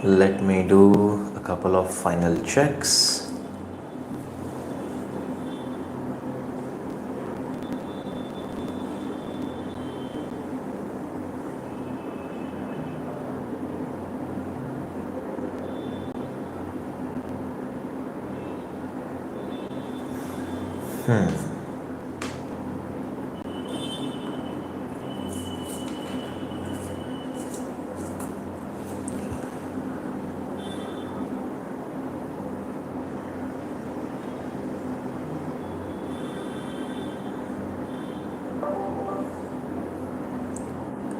Let me do a couple of final checks.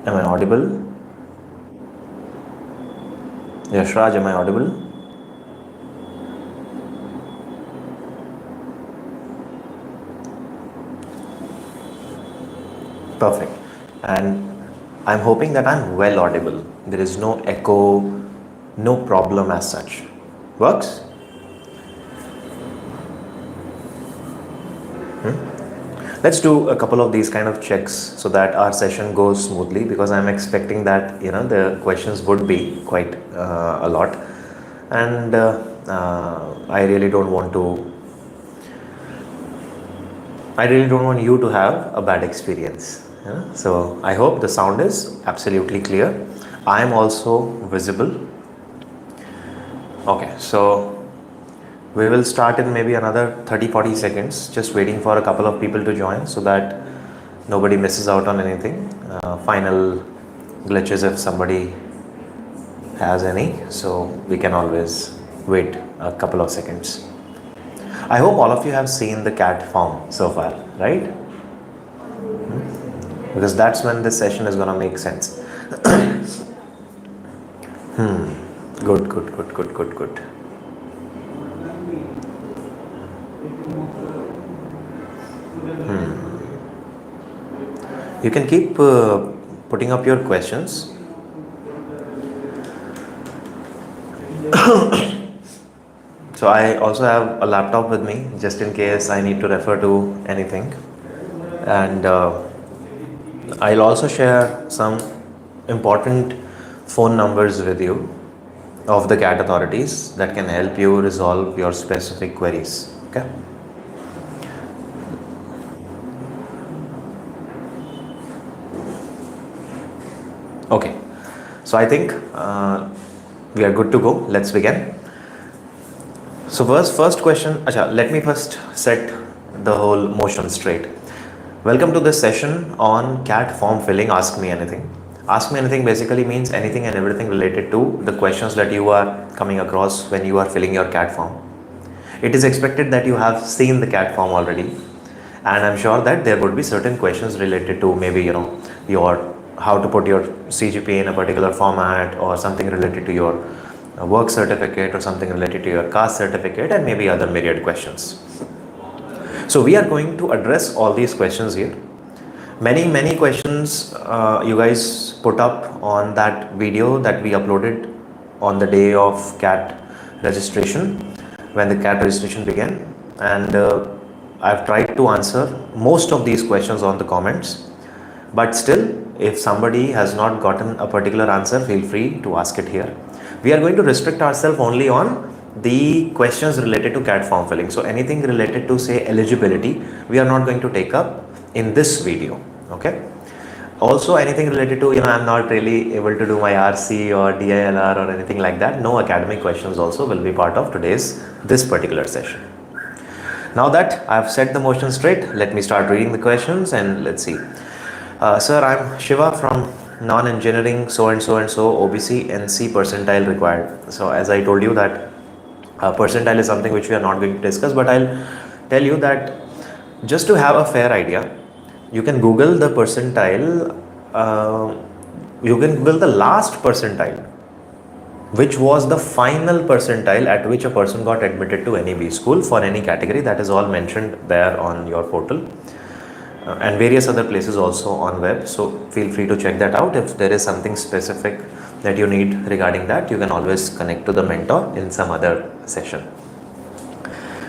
Am I audible? Yashraj, am I audible? Perfect. And I'm hoping that I'm well audible. There is no echo, no problem as such. Works? Let's do a couple of these kind of checks so that our session goes smoothly, because I'm expecting that the questions would be quite a lot, and I really don't want you to have a bad experience. So I hope the sound is absolutely clear. I am also visible. Okay, so we will start in maybe another 30-40 seconds, just waiting for a couple of people to join so that nobody misses out on anything. Final glitches if somebody has any, so we can always wait a couple of seconds. I hope all of you have seen the CAT form so far, right? Because that's when this session is going to make sense. Good. You can keep putting up your questions. So I also have a laptop with me just in case I need to refer to anything, and I'll also share some important phone numbers with you of the CAT authorities that can help you resolve your specific queries. Okay. Okay, so I think we are good to go. Let's begin. So first question, let me first set the whole motion straight. Welcome to this session on CAT form filling. Ask me anything. Ask me anything basically means anything and everything related to the questions that you are coming across when you are filling your CAT form. It is expected that you have seen the CAT form already, and I'm sure that there would be certain questions related to maybe your how to put your CGPA in a particular format, or something related to your work certificate, or something related to your caste certificate, and maybe other myriad questions. So we are going to address all these questions here. Many questions you guys put up on that video that we uploaded on the day of CAT registration, when the CAT registration began, and I've tried to answer most of these questions on the comments. But still, if somebody has not gotten a particular answer, feel free to ask it here. We are going to restrict ourselves only on the questions related to CAT form filling. So anything related to, say, eligibility, we are not going to take up in this video. Okay. Also, anything related to, I'm not really able to do my RC or DILR or anything like that. No academic questions also will be part of this particular session. Now that I've set the motion straight, let me start reading the questions and let's see. Sir, I'm Shiva from non-engineering so and so OBC NC percentile required. So as I told you that percentile is something which we are not going to discuss, but I'll tell you that just to have a fair idea, you can Google the percentile, you can Google the last percentile, which was the final percentile at which a person got admitted to any B school for any category. That is all mentioned there on your portal. And various other places also on web, so feel free to check that out. If there is something specific that you need regarding that, you can always connect to the mentor in some other session.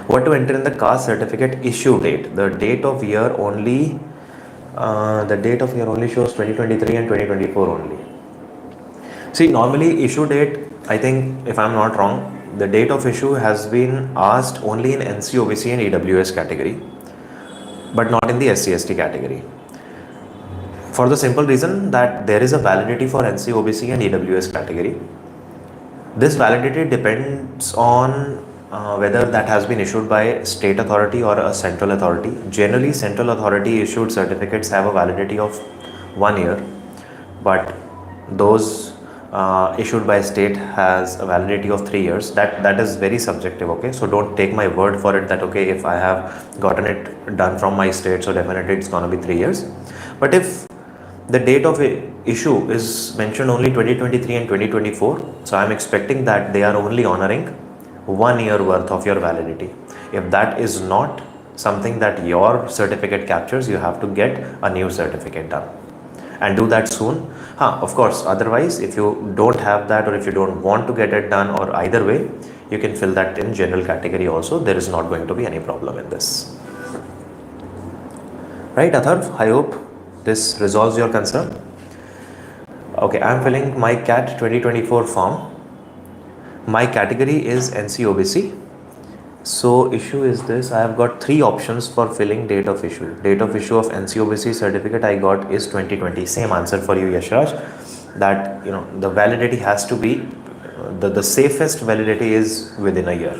What to enter in the caste certificate issue date? The date of year only shows 2023 and 2024 only. See, normally issue date I think if I'm not wrong, the date of issue has been asked only in NCOBC and EWS category, but not in the SC/ST category. For the simple reason that there is a validity for NCOBC and EWS category. This validity depends on whether that has been issued by state authority or a central authority. Generally, central authority issued certificates have a validity of 1 year, but those issued by state has a validity of 3 years. That is very subjective. Okay, so don't take my word for it that okay, if I have gotten it done from my state, so definitely it's gonna be 3 years. But if the date of issue is mentioned only 2023 and 2024, so I'm expecting that they are only honoring 1 year worth of your validity. If that is not something that your certificate captures, you have to get a new certificate done and do that soon. Of course, otherwise if you don't have that, or if you don't want to get it done, or either way, you can fill that in general category also. There is not going to be any problem in this. Right, Atharv? I hope this resolves your concern. Okay, I'm filling my CAT 2024 form. My category is NCOBC. So issue is this, I have got 3 options for filling date of issue. Date of issue of NCOBC certificate I got is 2020. Same answer for you, Yashraj. That the validity has to be, the safest validity is within a year.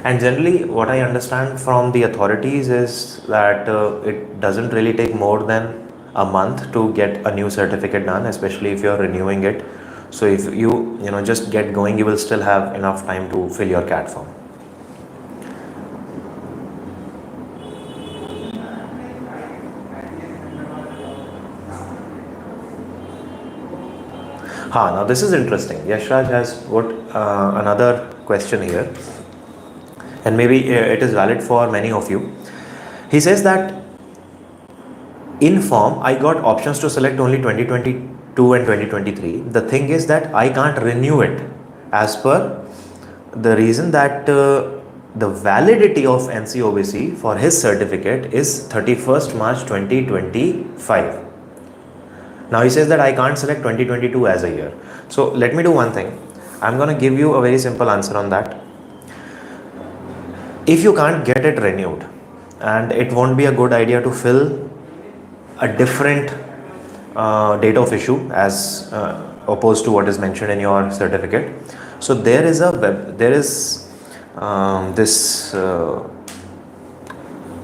And generally what I understand from the authorities is that it doesn't really take more than a month to get a new certificate done, especially if you're renewing it. So if you just get going, you will still have enough time to fill your CAT form. Now this is interesting. Yashraj has put another question here, and maybe it is valid for many of you. He says that in form I got options to select only 2022 and 2023. The thing is that I can't renew it, as per the reason that the validity of NCOBC for his certificate is 31st March 2025. Now he says that I can't select 2022 as a year. So let me do one thing. I'm going to give you a very simple answer on that. If you can't get it renewed, and it won't be a good idea to fill a different date of issue as opposed to what is mentioned in your certificate. So there is this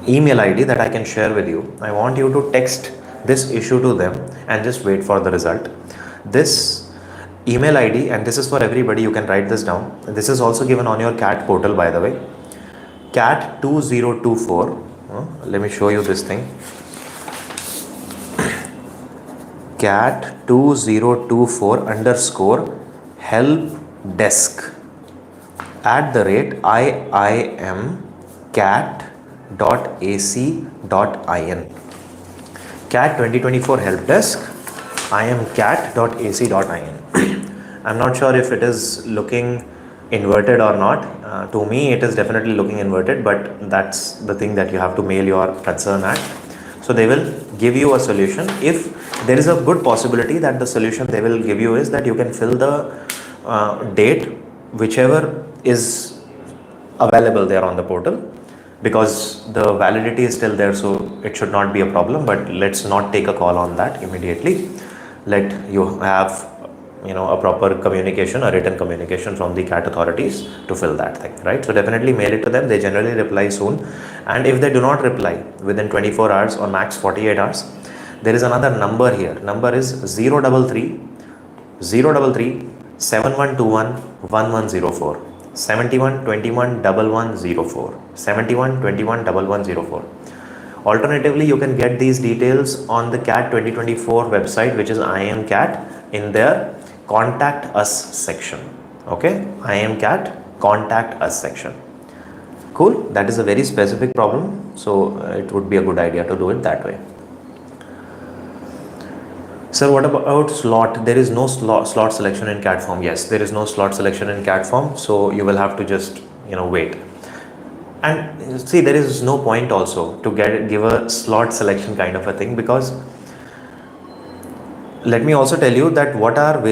email ID that I can share with you. I want you to text this issue to them and just wait for the result. This email ID, and this is for everybody, you can write this down. This is also given on your CAT portal, by the way. CAT 2024. Let me show you this thing. CAT 2024 _ help desk @iimcat.ac.in. CAT 2024 help desk imcat.ac.in. I'm not sure if it is looking inverted or not. To me it is definitely looking inverted, but that's the thing that you have to mail your concern at. So they will give you a solution. If there is a good possibility that the solution they will give you is that you can fill the date whichever is available there on the portal, because the validity is still there, so it should not be a problem. But let's not take a call on that immediately. Let you have a proper communication, a written communication from the CAT authorities to fill that thing, right? So definitely mail it to them. They generally reply soon, and if they do not reply within 24 hours or max 48 hours, there is another number here. Number is 033 7121 1104 71 21 1104 71 21 1104. Alternatively, you can get these details on the CAT 2024 website, which is IMCAT, in their contact us section. Okay, IMCAT contact us section. Cool. That is a very specific problem, so it would be a good idea to do it that way. Sir, what about slot? There is no slot selection in CAT form. Yes, there is no slot selection in CAT form, so you will have to just wait. And see, there is no point also to give a slot selection kind of a thing, because let me also tell you that what are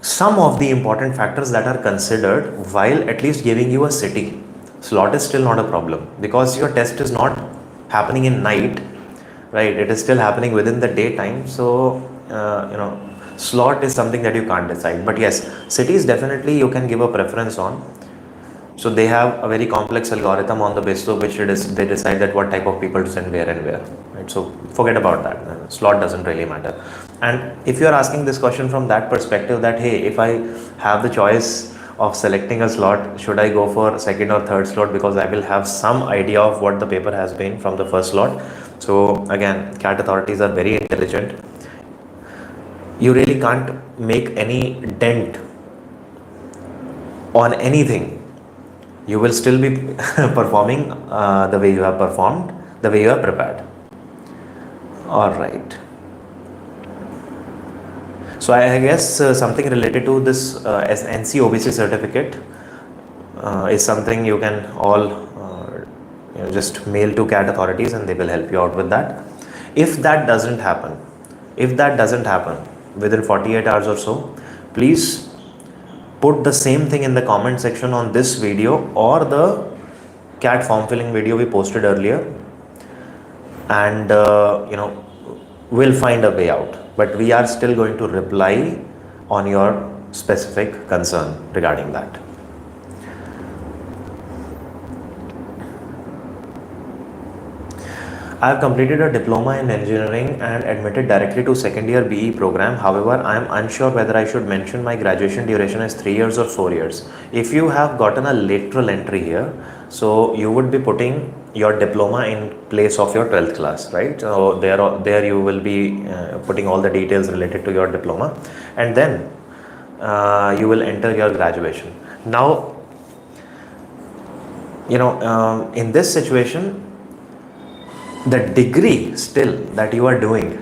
some of the important factors that are considered while at least giving you a city. Slot is still not a problem because your test is not happening in night, right? It is still happening within the daytime. So, slot is something that you can't decide. But yes, cities definitely you can give a preference on. So they have a very complex algorithm on the basis of which they decide that what type of people to send where and where. Right? So forget about that. Slot doesn't really matter. And if you are asking this question from that perspective, that hey, if I have the choice of selecting a slot, should I go for second or third slot, because I will have some idea of what the paper has been from the first slot. So again, CAT authorities are very intelligent. You really can't make any dent on anything. You will still be performing the way you have performed, the way you have prepared. All right. So I guess something related to this as NC OBC certificate is something you can all just mail to CAT authorities and they will help you out with that. If that doesn't happen within 48 hours or so, please put the same thing in the comment section on this video or the CAT form filling video we posted earlier, and we'll find a way out. But we are still going to reply on your specific concern regarding that. I have completed a diploma in engineering and admitted directly to second year BE program. However, I am unsure whether I should mention my graduation duration as 3 years or 4 years. If you have gotten a lateral entry here, so you would be putting your diploma in place of your 12th class, right? So there you will be putting all the details related to your diploma, and then you will enter your graduation. Now, in this situation, the degree still that you are doing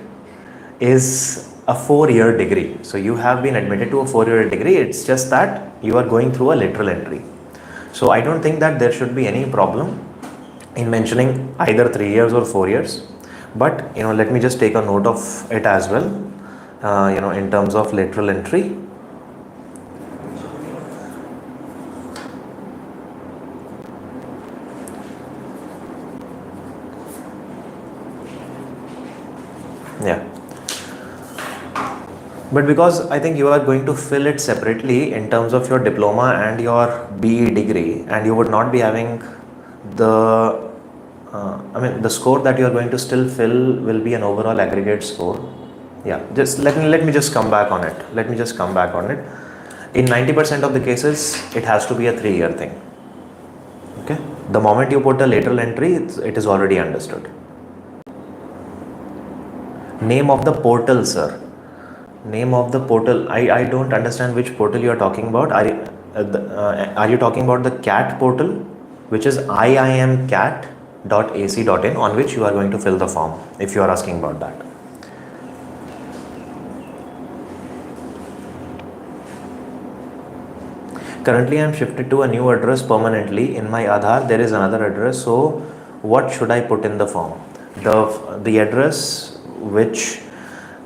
is a 4-year degree. So you have been admitted to a 4-year degree. It's just that you are going through a lateral entry. So I don't think that there should be any problem in mentioning either 3 years or 4 years. But let me just take a note of it as well. In terms of lateral entry. Yeah, but because I think you are going to fill it separately in terms of your diploma and your BE degree, and you would not be having the the score that you are going to still fill will be an overall aggregate score. Yeah, just let me just come back on it. In 90% of the cases, it has to be a 3-year thing. Okay, the moment you put a lateral entry, it is already understood. Name of the portal, sir. Name of the portal. I don't understand which portal you are talking about. Are you talking about the CAT portal, which is iimcat.ac.in, on which you are going to fill the form, if you are asking about that? Currently, I am shifted to a new address permanently. In my Aadhaar, there is another address. So, what should I put in the form? The address which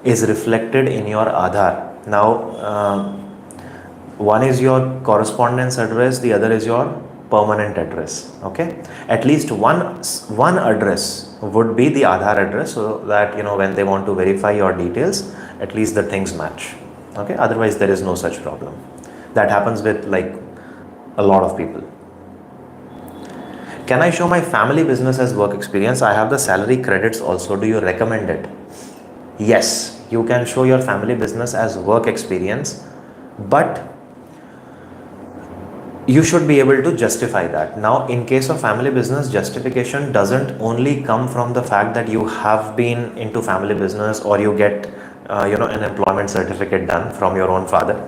is reflected in your Aadhaar. Now, one is your correspondence address, the other is your permanent address. Okay, at least one address would be the Aadhaar address, so that when they want to verify your details, at least the things match. Okay, otherwise there is no such problem. That happens with like a lot of people. Can I show my family business as work experience? I have the salary credits also. Do you recommend it? Yes, you can show your family business as work experience, but you should be able to justify that. Now, in case of family business, justification doesn't only come from the fact that you have been into family business or you get an employment certificate done from your own father,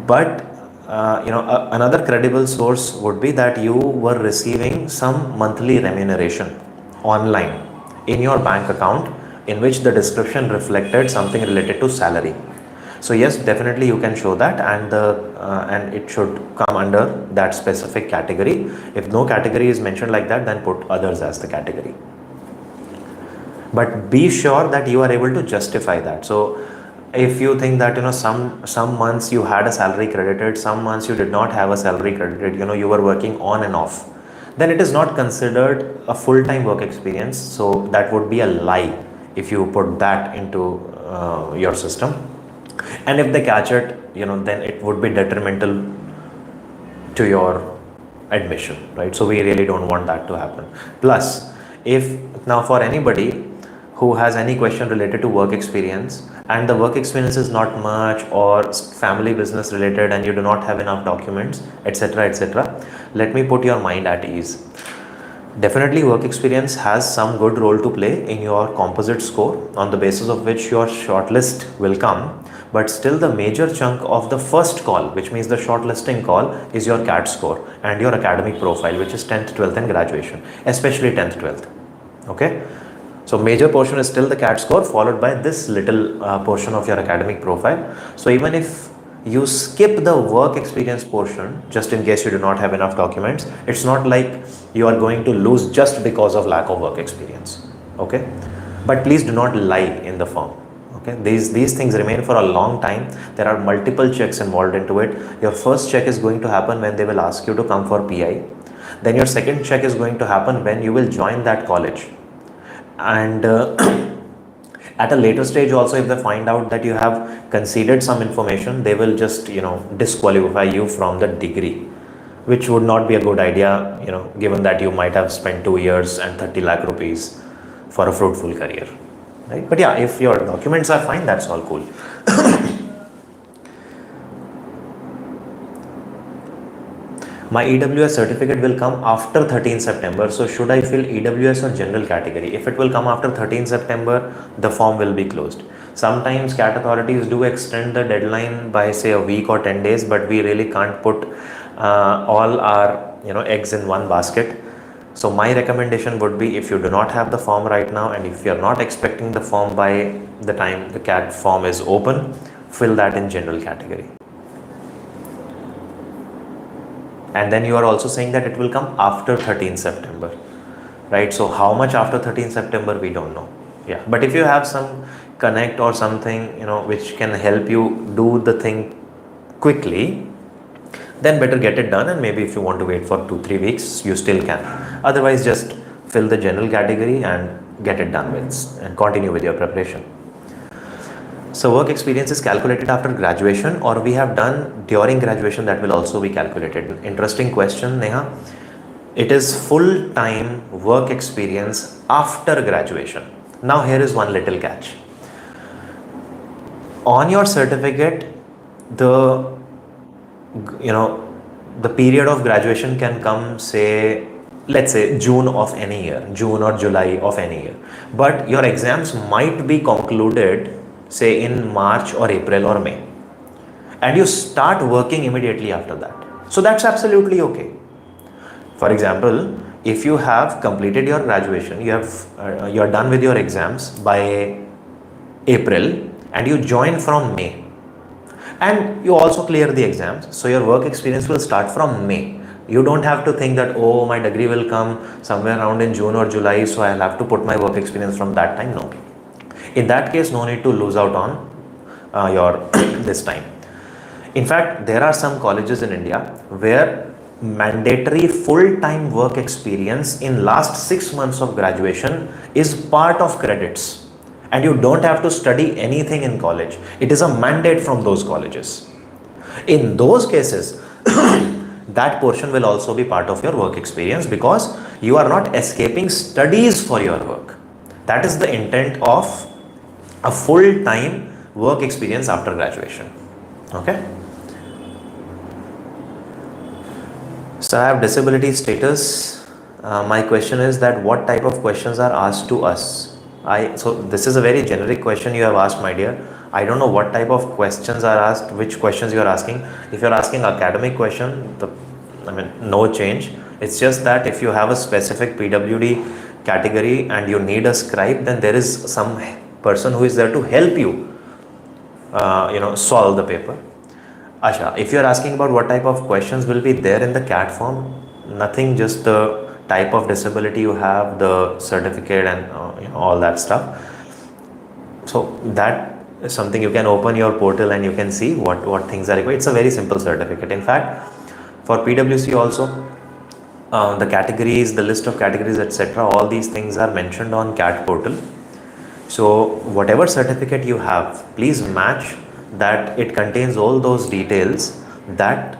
but another credible source would be that you were receiving some monthly remuneration online in your bank account, in which the description reflected something related to salary. So yes, definitely you can show that, and it should come under that specific category. If no category is mentioned like that, then put others as the category. But be sure that you are able to justify that. So if you think that, some months you had a salary credited, some months you did not have a salary credited, you were working on and off, then it is not considered a full-time work experience. So that would be a lie if you put that into your system. And if they catch it, then it would be detrimental to your admission, right? So we really don't want that to happen. Plus, if now for anybody who has any question related to work experience and the work experience is not much or family business related and you do not have enough documents, etc., etc., let me put your mind at ease. Definitely work experience has some good role to play in your composite score, on the basis of which your shortlist will come. But still the major chunk of the first call, which means the shortlisting call, is your CAT score and your academic profile, which is 10th, 12th and graduation, especially 10th, 12th. Okay. So major portion is still the CAT score, followed by this little portion of your academic profile. So even if you skip the work experience portion, just in case you do not have enough documents, it's not like you are going to lose just because of lack of work experience. Okay. But please do not lie in the form. Okay. These things remain for a long time. There are multiple checks involved into it. Your first check is going to happen when they will ask you to come for PI. Then your second check is going to happen when you will join that college. And at a later stage also, if they find out that you have conceded some information, they will just disqualify you from the degree, which would not be a good idea, given that you might have spent 2 years and 30 lakh rupees for a fruitful career, right? But yeah, if your documents are fine, that's all cool. My EWS certificate will come after 13 September. So should I fill EWS or general category? If it will come after 13 September, the form will be closed. Sometimes CAT authorities do extend the deadline by say a week or 10 days, but we really can't put all our eggs in one basket. So my recommendation would be, if you do not have the form right now and if you are not expecting the form by the time the CAT form is open, fill that in general category. And then you are also saying that it will come after 13 September, right? So how much after 13 September, we don't know. Yeah. But if you have some connect or something, which can help you do the thing quickly, then better get it done. And maybe if you want to wait for 2-3 weeks, you still can. Otherwise, just fill the general category and get it done with and continue with your preparation. So work experience is calculated after graduation, or we have done during graduation, that will also be calculated. Interesting question, Neha. It is full-time work experience after graduation. Now here is one little catch. On your certificate, the period of graduation can come, say, let's say June of any year, June or July of any year. But your exams might be concluded say in March or April or May, and you start working immediately after that. So that's absolutely okay. For example, if you have completed your graduation, you're done with your exams by April and you join from May, and you also clear the exams, so your work experience will start from May. You don't have to think that, oh, my degree will come somewhere around in June or July, so I'll have to put my work experience from that time. No. In that case, no need to lose out on your this time. In fact, there are some colleges in India where mandatory full-time work experience in last 6 months of graduation is part of credits, and you don't have to study anything in college. It is a mandate from those colleges. In those cases, that portion will also be part of your work experience, because you are not escaping studies for your work. That is the intent of a full-time work experience after graduation. Okay. So I have disability status. My question is that what type of questions are asked to us? So this is a very generic question you have asked, my dear. I don't know what type of questions are asked, which questions you are asking. If you are asking academic question, no change. It's just that if you have a specific PWD category and you need a scribe, then there is some person who is there to help you, solve the paper. Asha, if you are asking about what type of questions will be there in the CAT form, nothing, just the type of disability you have, the certificate and all that stuff. So that something you can open your portal and you can see what things are required. It's a very simple certificate. In fact, for PwC also, the categories, the list of categories, etc., all these things are mentioned on CAT portal. So whatever certificate you have, please match that it contains all those details that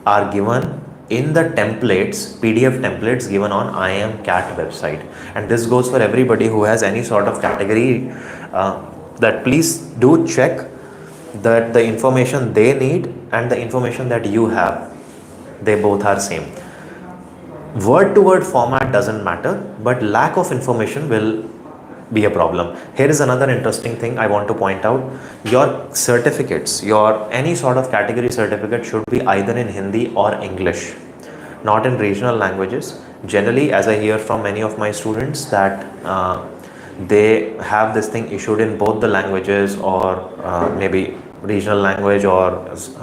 are given in the templates, PDF templates given on IIM CAT website. And this goes for everybody who has any sort of category, that please do check that the information they need and the information that you have, they both are same. Word to word format doesn't matter, but lack of information will be a problem. Here is another interesting thing I want to point out. Your certificates, your any sort of category certificate should be either in Hindi or English, not in regional languages. Generally, as I hear from many of my students, that they have this thing issued in both the languages, or maybe regional language or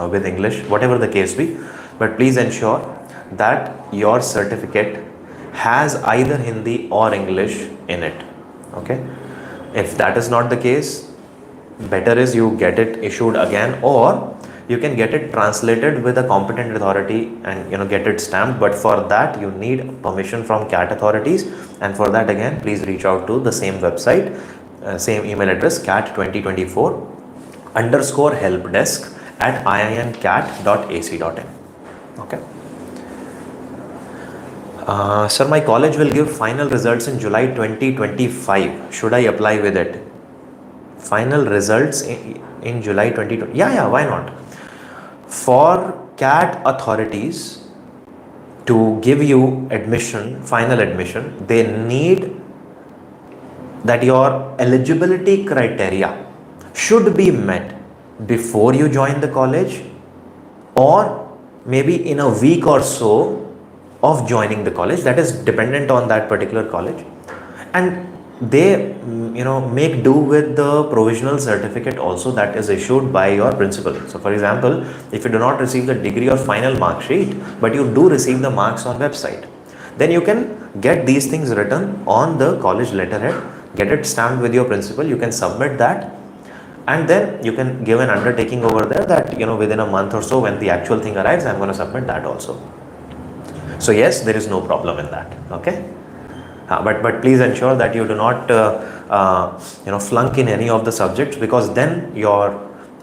with English, whatever the case be. But please ensure that your certificate has either Hindi or English in it. Okay, if that is not the case, better is you get it issued again, or you can get it translated with a competent authority and get it stamped. But for that you need permission from CAT authorities, and for that again please reach out to the same website, same email address, cat2024helpdesk@iimcat.ac.in. Okay. Sir, my college will give final results in July 2025. Should I apply with it? Final results in July 2020? Yeah, why not? For CAT authorities to give you admission, final admission, they need that your eligibility criteria should be met before you join the college, or maybe in a week or so of joining the college. That is dependent on that particular college, and they make do with the provisional certificate also that is issued by your principal. So for example, if you do not receive the degree or final mark sheet, but you do receive the marks on website, then you can get these things written on the college letterhead, get it stamped with your principal, you can submit that, and then you can give an undertaking over there that within a month or so, when the actual thing arrives, I'm going to submit that also. So yes, there is no problem in that. Okay, but please ensure that you do not flunk in any of the subjects, because then your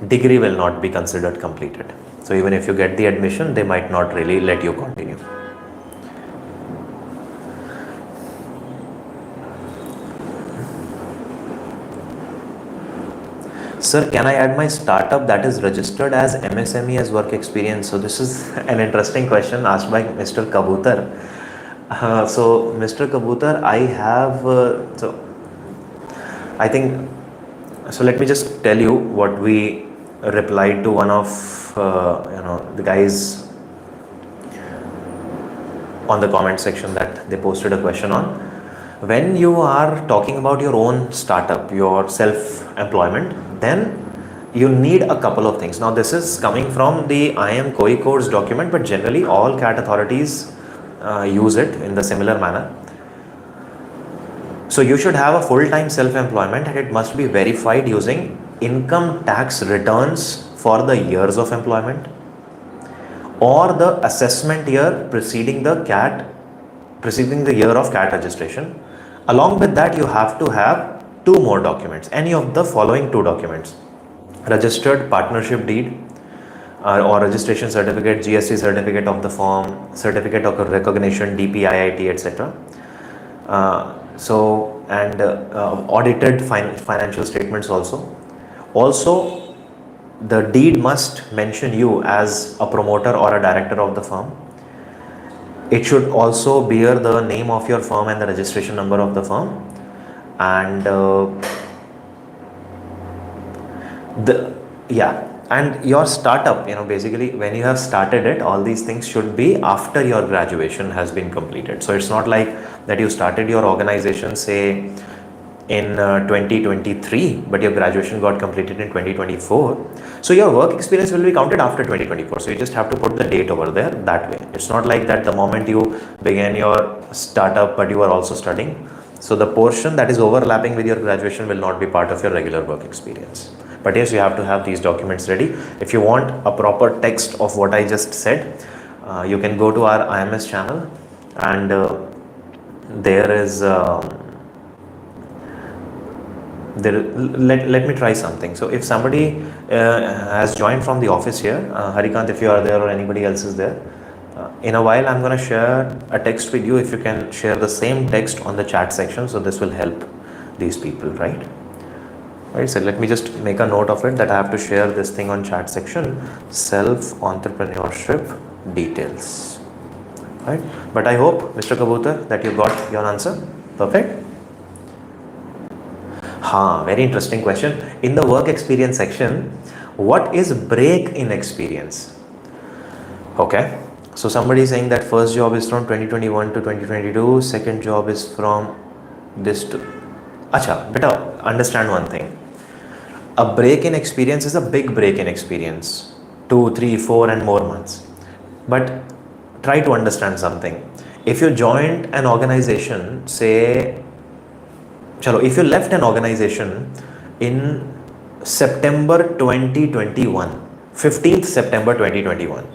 degree will not be considered completed. So even if you get the admission, they might not really let you continue. Sir, can I add my startup that is registered as MSME as work experience? So this is an interesting question asked by Mr. Kabutar. So Mr. Kabutar, I have, so let me just tell you what we replied to one of the guys on the comment section that they posted a question on. When you are talking about your own startup, your self-employment, then you need a couple of things. Now this is coming from the IIM COE codes document, but generally all CAT authorities use it in the similar manner. So you should have a full-time self-employment, and it must be verified using income tax returns for the years of employment, or the assessment year preceding the year of CAT registration. Along with that, you have to have two more documents, any of the following two documents: registered partnership deed, or registration certificate, GST certificate of the firm, certificate of recognition, DPIIT, etc. Audited financial statements also. Also, the deed must mention you as a promoter or a director of the firm. It should also bear the name of your firm and the registration number of the firm. And and your startup, basically when you have started it, all these things should be after your graduation has been completed. So it's not like that you started your organization, say, in 2023, but your graduation got completed in 2024. So your work experience will be counted after 2024. So you just have to put the date over there that way. It's not like that the moment you began your startup, but you are also studying. So the portion that is overlapping with your graduation will not be part of your regular work experience. But yes, you have to have these documents ready. If you want a proper text of what I just said, you can go to our IMS channel, and there is let me try something. So if somebody has joined from the office here, Harikant, if you are there or anybody else is there, in a while I'm going to share a text with you. If you can share the same text on the chat section, so this will help these people, right? Right, so let me just make a note of it that I have to share this thing on chat section, self-entrepreneurship details, right? But I hope, Mr. Kabutar, that you got your answer. Perfect. Very interesting question. In the work experience section, what is break in experience? Okay, so somebody is saying that first job is from 2021 to 2022, second job is from this to... Acha, beta, understand one thing. A break in experience is a big break in experience, 2, 3, 4 and more months. But try to understand something. If you joined an organization, say, if you left an organization in September 2021, 15th September 2021,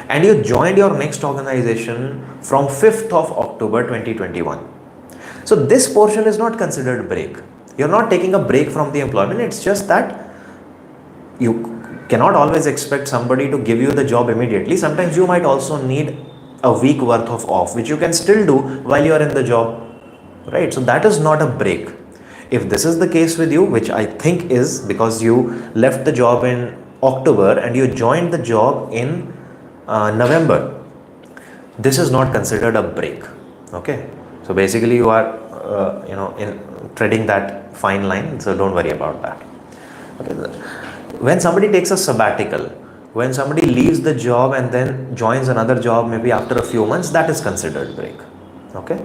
and you joined your next organization from 5th of October 2021. So this portion is not considered break. You're not taking a break from the employment. It's just that you cannot always expect somebody to give you the job immediately. Sometimes you might also need a week worth of off, which you can still do while you're in the job, right? So that is not a break. If this is the case with you, which I think is because you left the job in October and you joined the job in November, this is not considered a break. Okay, so basically you are in treading that fine line, so don't worry about that. Okay. When somebody takes a sabbatical, when somebody leaves the job and then joins another job maybe after a few months, that is considered break. Okay,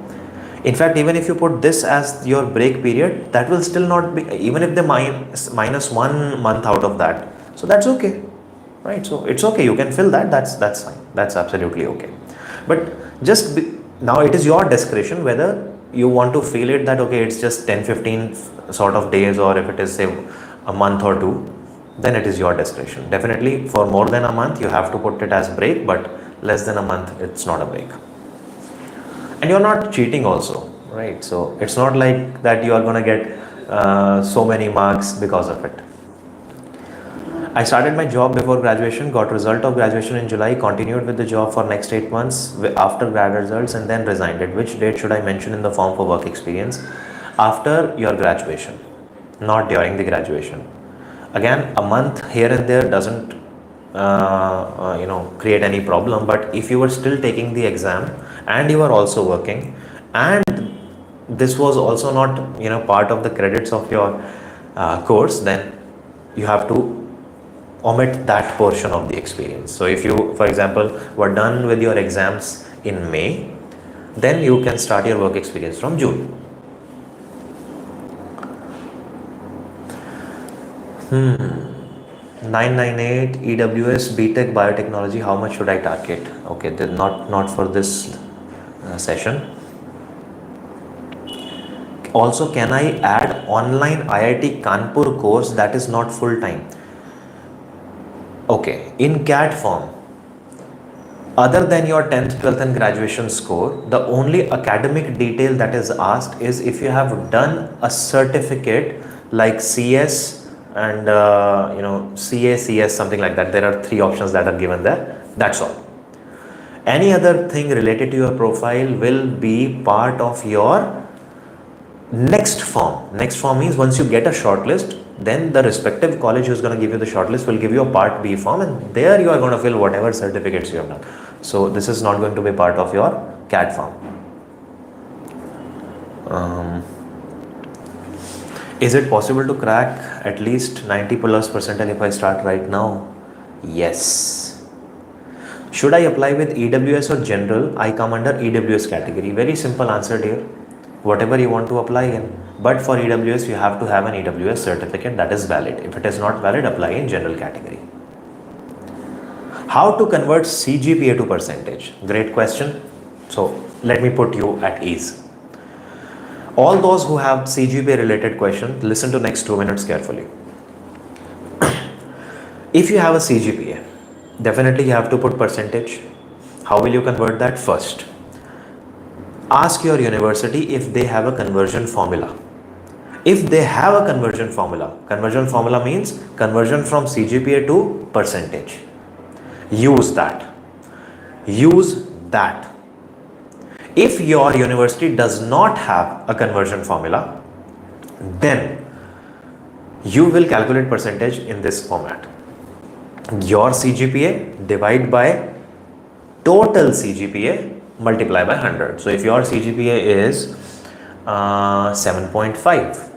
in fact, even if you put this as your break period, that will still not be, even if they minus 1 month out of that, so that's okay, right? So it's okay, you can fill that, that's fine, that's absolutely okay. But just now it is your discretion whether you want to feel it that okay, it's just 10-15 sort of days, or if it is say a month or two, then it is your discretion. Definitely for more than a month you have to put it as break, but less than a month it's not a break. And you're not cheating also, right? So it's not like that you are going to get so many marks because of it. I started my job before graduation, got result of graduation in July, continued with the job for next 8 months after grad results, and then resigned it. Which date should I mention in the form for work experience? After your graduation, not during the graduation. Again, a month here and there doesn't create any problem, but if you were still taking the exam and you are also working, and this was also not part of the credits of your course, then you have to omit that portion of the experience. So if you, for example, were done with your exams in May, then you can start your work experience from June. 998 EWS BTech biotechnology, how much should I target? Okay, not for this session. Also, can I add online IIT Kanpur course that is not full time? Okay, in CAT form, other than your 10th, 12th and graduation score, the only academic detail that is asked is if you have done a certificate like CS and CA, CS, something like that. There are 3 options that are given there. That's all. Any other thing related to your profile will be part of your next form. Next form means once you get a shortlist, then the respective college who is going to give you the shortlist will give you a part B form, and there you are going to fill whatever certificates you have done. So this is not going to be part of your CAT form. Is it possible to crack at least 90+% if I start right now? Yes. Should I apply with EWS or general? I come under EWS category. Very simple answer, dear. Whatever you want to apply in. But for EWS, you have to have an EWS certificate that is valid. If it is not valid, apply in general category. How to convert CGPA to percentage? Great question. So let me put you at ease. All those who have CGPA related questions, listen to next 2 minutes carefully. If you have a CGPA, definitely you have to put percentage. How will you convert that? First, ask your university if they have a conversion formula. If they have a conversion formula means conversion from CGPA to percentage. Use that. Use that. If your university does not have a conversion formula, then you will calculate percentage in this format. Your CGPA divide by total CGPA multiply by 100. So if your CGPA is 7.5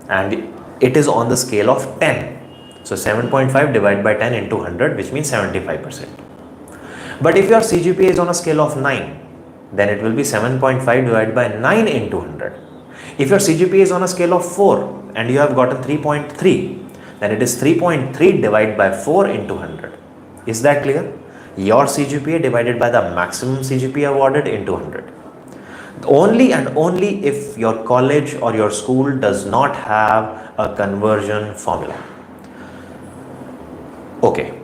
and it is on the scale of 10, so 7.5 divided by 10 into 100, which means 75%. But if your CGPA is on a scale of 9, then it will be 7.5 divided by 9 into 100. If your CGPA is on a scale of 4 and you have gotten 3.3, then it is 3.3 divided by 4 into 100. Is that clear? Your CGPA divided by the maximum CGPA awarded into 100. Only and only if your college or your school does not have a conversion formula. Okay.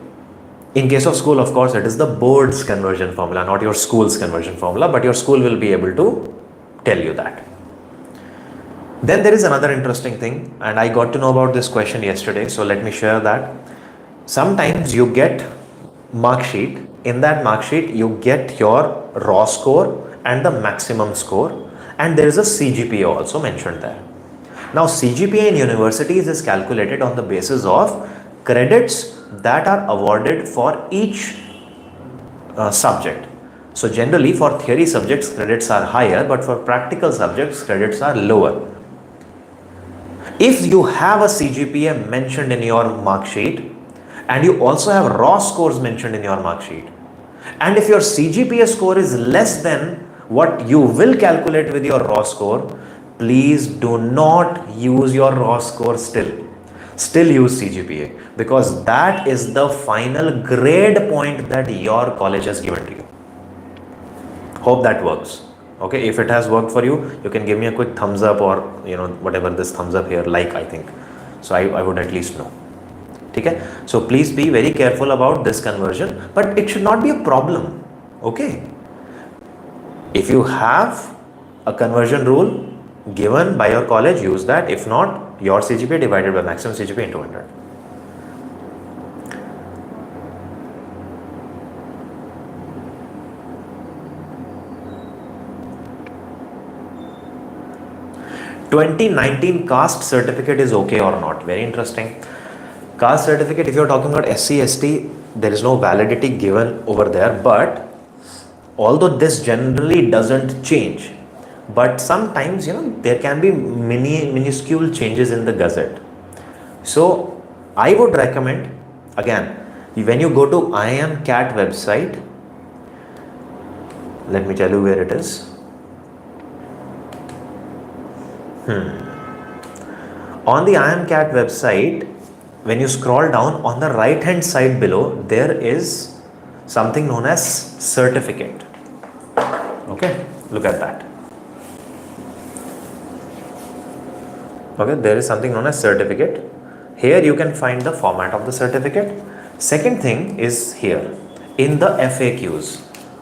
In case of school, of course, it is the board's conversion formula, not your school's conversion formula, but your school will be able to tell you that. Then there is another interesting thing, and I got to know about this question yesterday, so let me share that. Sometimes you get mark sheet. In that mark sheet, you get your raw score and the maximum score, and there is a CGPA also mentioned there. Now, CGPA in universities is calculated on the basis of credits that are awarded for each subject. So generally for theory subjects credits are higher, but for practical subjects credits are lower. If you have a CGPA mentioned in your mark sheet and you also have raw scores mentioned in your mark sheet, and if your CGPA score is less than what you will calculate with your raw score, please do not use your raw score still use CGPA, because that is the final grade point that your college has given to you. Hope that works. Okay, if it has worked for you, you can give me a quick thumbs up, or whatever this thumbs up here, like, I think so I would at least know. Okay, so please be very careful about this conversion, but it should not be a problem. Okay, if you have a conversion rule given by your college, use that. If not, your CGPA divided by maximum CGPA into 100. (2019) caste certificate is okay or not? Very interesting. Caste certificate, if you're talking about SC, ST, there is no validity given over there, but although this generally doesn't change, but sometimes there can be minuscule changes in the gazette. So I would recommend, again, when you go to IMCAT website, let me tell you where it is. On the IMCAT website, when you scroll down on the right hand side below, there is something known as certificate. Okay, look at that. Okay, there is something known as certificate. Here you can find the format of the certificate. Second thing is here in the FAQs.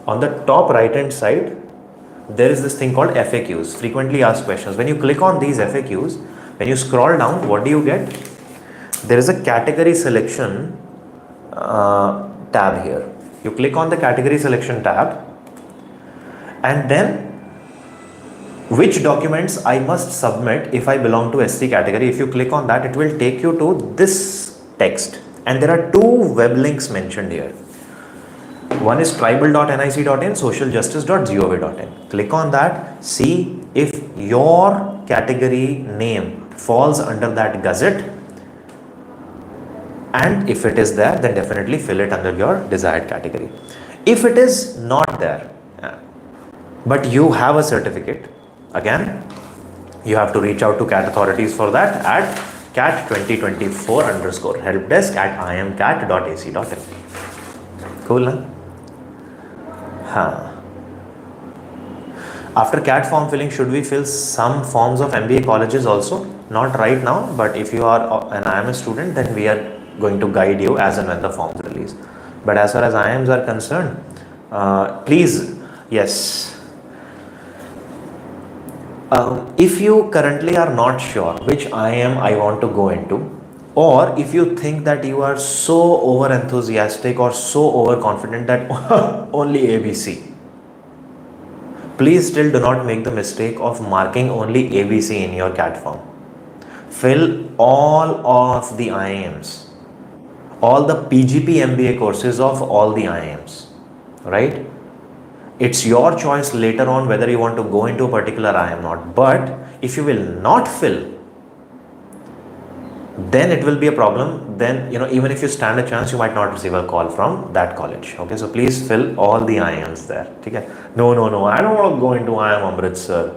On the top right hand side, there is this thing called FAQs, frequently asked questions. When you click on these FAQs, when you scroll down, what do you get? There is a category selection tab here. You click on the category selection tab, and then which documents I must submit if I belong to SC category. If you click on that, it will take you to this text, and there are two web links mentioned here. One is tribal.nic.in, socialjustice.gov.in. Click on that, see if your category name falls under that gazette, and if it is there, then definitely fill it under your desired category. If it is not there, but you have a certificate, again, you have to reach out to CAT authorities for that at cat2024_helpdesk@imcat.ac.in. Cool, huh? After CAT form filling, should we fill some forms of MBA colleges also? Not right now, but if you are an IMS student, then we are going to guide you as and when the forms release. But as far as IIMs are concerned, please, yes. If you currently are not sure which IIM I want to go into, or if you think that you are so over enthusiastic or so overconfident that only ABC, please still do not make the mistake of marking only ABC in your CAT form. Fill all of the IIMs, all the PGP MBA courses of all the IIMs, right? It's your choice later on whether you want to go into a particular IIM or not. But if you will not fill, then it will be a problem. Then, even if you stand a chance, you might not receive a call from that college. Okay, so please fill all the IIMs there. Okay? No, I don't want to go into IIM Amritsar.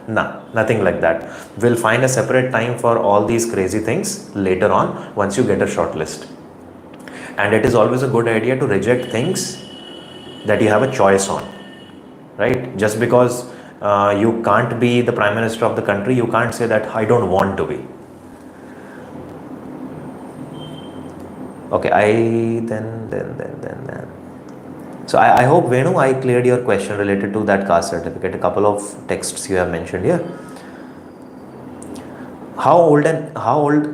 Nah, nothing like that. We'll find a separate time for all these crazy things later on once you get a shortlist. And it is always a good idea to reject things that you have a choice on, right? Just because you can't be the Prime Minister of the country, you can't say that I don't want to be. Okay, So I hope, Venu, I cleared your question related to that caste certificate. A couple of texts you have mentioned here. How old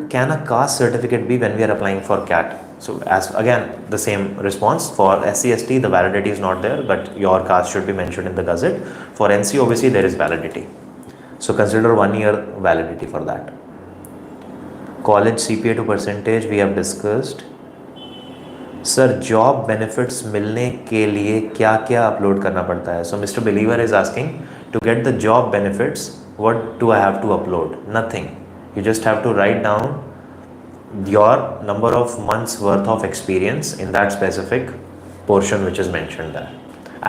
can a caste certificate be when we are applying for CAT? So as again, the same response for SC/ST, the validity is not there, but your caste should be mentioned in the gazette. For NC OBC, there is validity. So consider 1 year validity for that. College CPA to percentage we have discussed. Sir job benefits मिलने के लिए क्या क्या upload करना पड़ता है? So mister believer is asking to get the job benefits what do I have to upload? Nothing. You just have to write down your number of months worth of experience in that specific portion which is mentioned there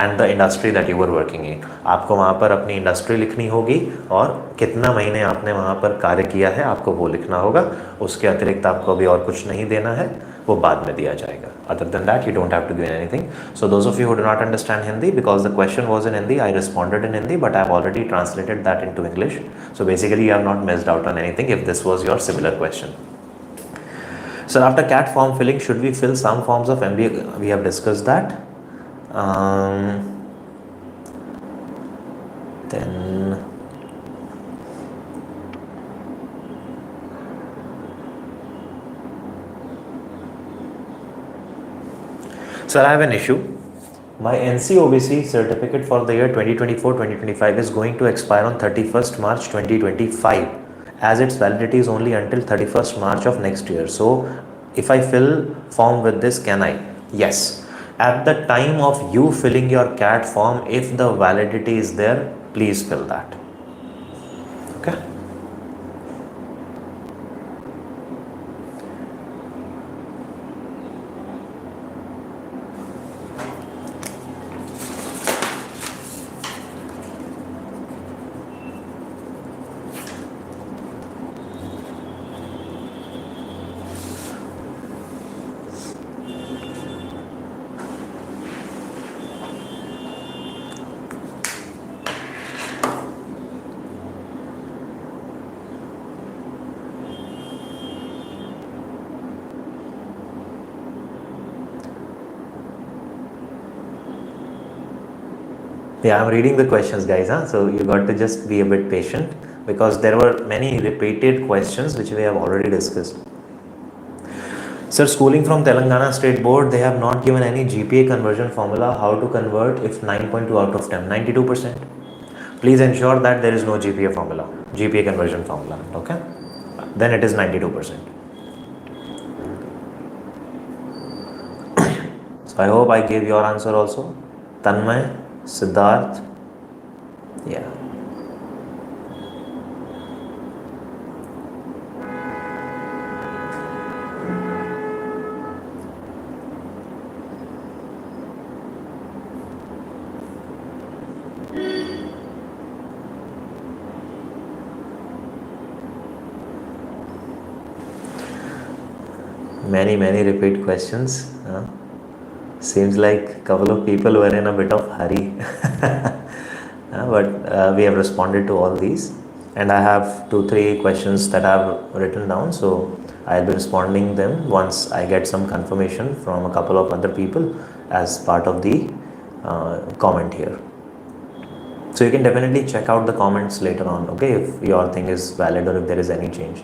and the industry that you were working in. आपको वहाँ पर अपनी industry लिखनी होगी और कितना महीने आपने वहाँ पर कार्य किया है आपको वो लिखना होगा. उसके अतिरिक्त आपको अभी और कुछ नहीं देना है, वो बाद में दिया जाएगा. Other than that, you don't have to give anything. So those of you who do not understand Hindi, because the question was in Hindi, I responded in Hindi, but I have already translated that into English. So basically, you have not missed out on anything if this was your similar question. So after CAT form filling, should we fill some forms of MBA? We have discussed that. Then sir, I have an issue. My NC OBC certificate for the year 2024-2025 is going to expire on 31st March 2025 as its validity is only until 31st March of next year. So if I fill form with this, can I? Yes. At the time of you filling your CAT form, if the validity is there, please fill that. Okay. Yeah, I'm reading the questions, guys. So you got to just be a bit patient because there were many repeated questions which we have already discussed. Sir, schooling from Telangana State Board, they have not given any GPA conversion formula. How to convert if 9.2 out of 10? 92%. Please ensure that there is no GPA formula, GPA conversion formula. Okay? Then it is 92%. So I hope I gave your answer also. Tanmay, Siddharth, yeah. Many repeat questions. Seems like a couple of people were in a bit of hurry. But we have responded to all these. And I have 2-3 questions that I have written down. So I'll be responding them once I get some confirmation from a couple of other people as part of the comment here. So you can definitely check out the comments later on, okay, if your thing is valid or if there is any change.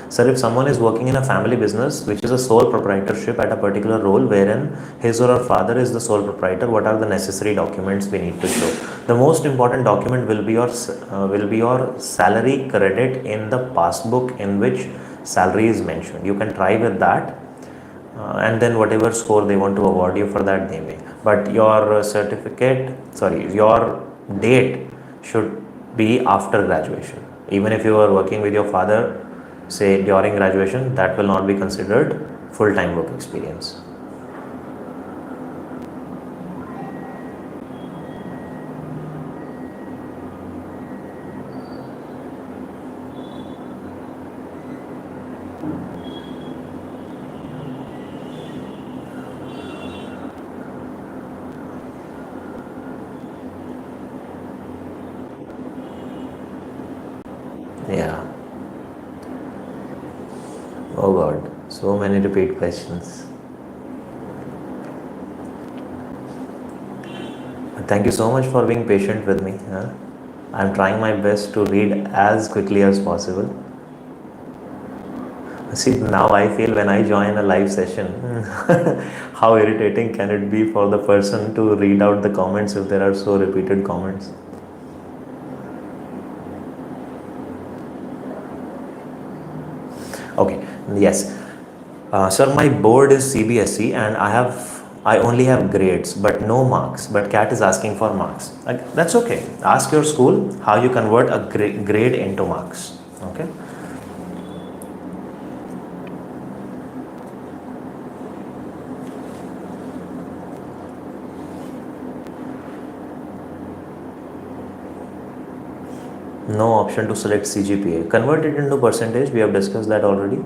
Sir, if someone is working in a family business which is a sole proprietorship at a particular role wherein his or her father is the sole proprietor, what are the necessary documents we need to show? The most important document will be your salary credit in the passbook in which salary is mentioned. You can try with that, and then whatever score they want to award you for that, they may. But your your date should be after graduation. Even if you are working with your father, say during graduation, that will not be considered full-time work experience. Yeah. Oh God, so many repeat questions. Thank you so much for being patient with me. I'm trying my best to read as quickly as possible. See, now I feel when I join a live session, how irritating can it be for the person to read out the comments if there are so repeated comments. Okay, yes. Sir, my board is CBSE and I only have grades but no marks, but CAT is asking for marks. That's okay. Ask your school how you convert a grade into marks. Okay. No option to select CGPA. Convert it into percentage. We have discussed that already.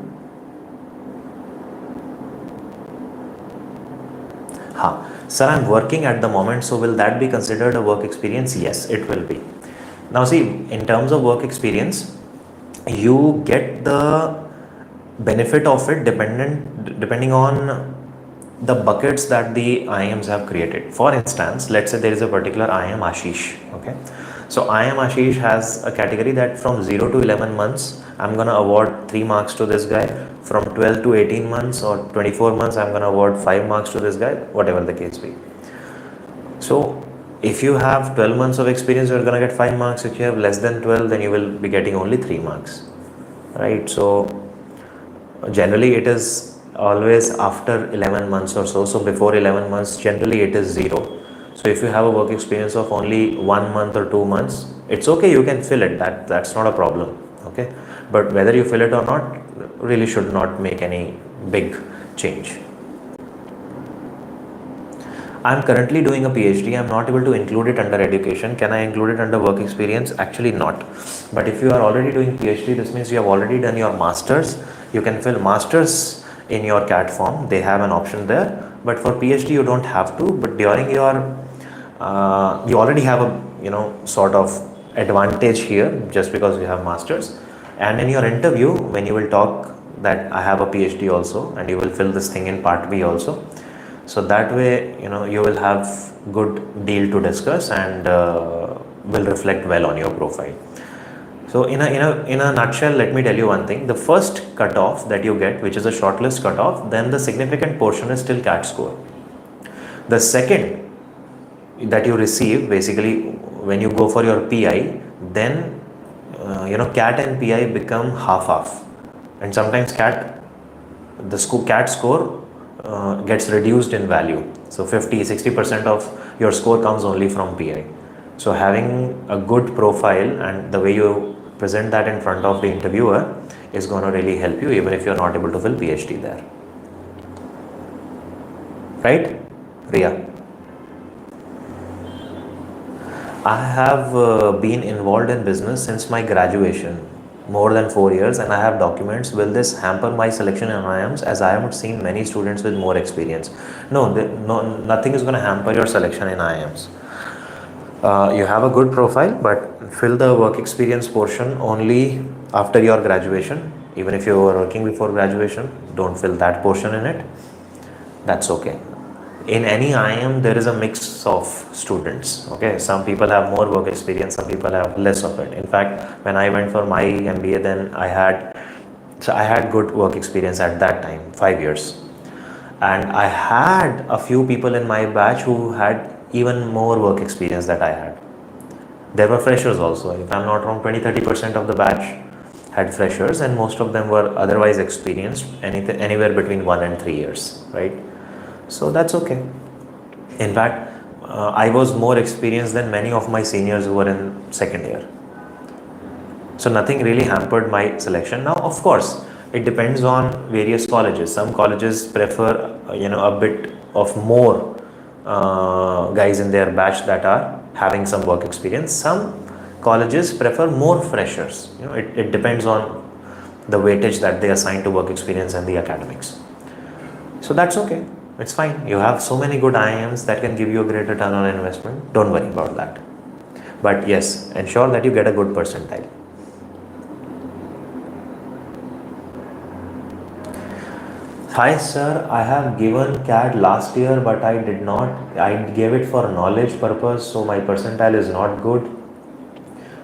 Sir, I'm working at the moment, so will that be considered a work experience? Yes, it will be. Now see, in terms of work experience, you get the benefit of it depending on the buckets that the IIMs have created. For instance, let's say there is a particular IIM Ashish. Okay, so IIM Ashish has a category that from 0 to 11 months I'm gonna award 3 marks to this guy. From 12 to 18 months or 24 months I'm gonna award 5 marks to this guy, whatever the case be. So if you have 12 months of experience, you're gonna get 5 marks. If you have less than 12, then you will be getting only 3 marks, right? So generally it is always after 11 months or so. So before 11 months, generally it is 0. So if you have a work experience of only 1 month or 2 months, it's okay, you can fill it. That's not a problem. Okay, but whether you fill it or not really should not make any big change. I'm currently doing a PhD. I'm not able to include it under education. Can I include it under work experience? Actually not. But if you are already doing PhD, this means you have already done your masters. You can fill masters in your CAT form. They have an option there. But for PhD, you don't have to. But during your, you already have a sort of advantage here just because you have masters. And in your interview, when you will talk that I have a PhD also, and you will fill this thing in part B also. So that way, you will have good deal to discuss and will reflect well on your profile. So in a nutshell, let me tell you one thing. The first cutoff that you get, which is a shortlist cutoff, then the significant portion is still CAT score. The second that you receive, basically when you go for your PI, then CAT and PI become half-half, and sometimes the CAT score gets reduced in value. So 50-60% of your score comes only from PI. So having a good profile and the way you present that in front of the interviewer is going to really help you, even if you're not able to fill PhD there. Right, Ria? I have been involved in business since my graduation, more than 4 years, and I have documents. Will this hamper my selection in IIMs, as I haven't seen many students with more experience? No, nothing is going to hamper your selection in IIMs. You have a good profile, but fill the work experience portion only after your graduation. Even if you were working before graduation, don't fill that portion in it. That's okay. In any IM, there is a mix of students. Okay, some people have more work experience, some people have less of it. In fact, when I went for my MBA, then I had good work experience at that time, 5 years, and I had a few people in my batch who had even more work experience that I had. There were freshers also. If I'm not wrong, 20-30% of the batch had freshers, and most of them were otherwise experienced, anywhere between 1 and 3 years, right? So that's okay. In fact, I was more experienced than many of my seniors who were in second year. So nothing really hampered my selection. Now, of course, it depends on various colleges. Some colleges prefer, a bit of more guys in their batch that are having some work experience. Some colleges prefer more freshers. It depends on the weightage that they assign to work experience and the academics. So that's okay. It's fine. You have so many good IIMs that can give you a great return on investment. Don't worry about that. But yes, ensure that you get a good percentile. Hi sir, I have given CAD last year, but I did not. I gave it for knowledge purpose, so my percentile is not good.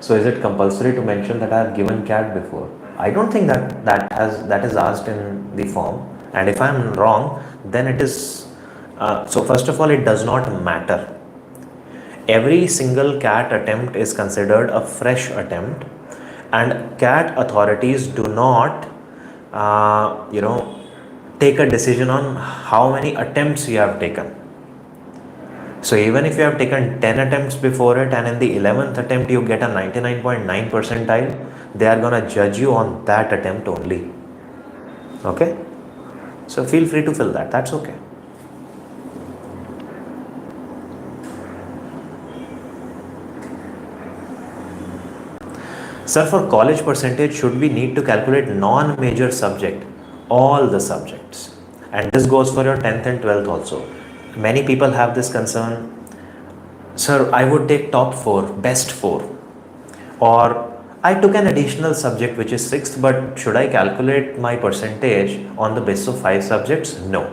So is it compulsory to mention that I have given CAD before? I don't think that is asked in the form. And if I am wrong, then it is. So first of all, it does not matter. Every single CAT attempt is considered a fresh attempt, and CAT authorities do not, take a decision on how many attempts you have taken. So even if you have taken 10 attempts before it and in the 11th attempt you get a 99.9 percentile, they are going to judge you on that attempt only. Okay? So feel free to fill that. That's okay. Sir, for college percentage, should we need to calculate non-major subject? All the subjects. And this goes for your 10th and 12th also. Many people have this concern. Sir, I would take top 4, best 4. Or I took an additional subject which is 6th, but should I calculate my percentage on the basis of 5 subjects? No.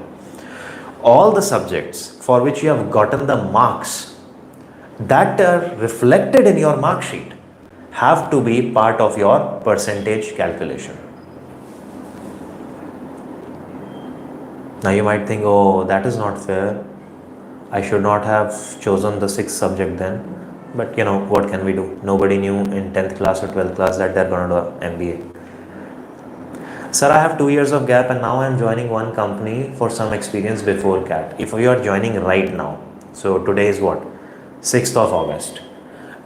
All the subjects for which you have gotten the marks that are reflected in your mark sheet have to be part of your percentage calculation. Now you might think, oh, that is not fair. I should not have chosen the 6th subject then. But what can we do? Nobody knew in 10th class or 12th class that they're going to do MBA. Sir, I have 2 years of gap and now I'm joining one company for some experience before CAT. If you are joining right now, so today is what? 6th of August.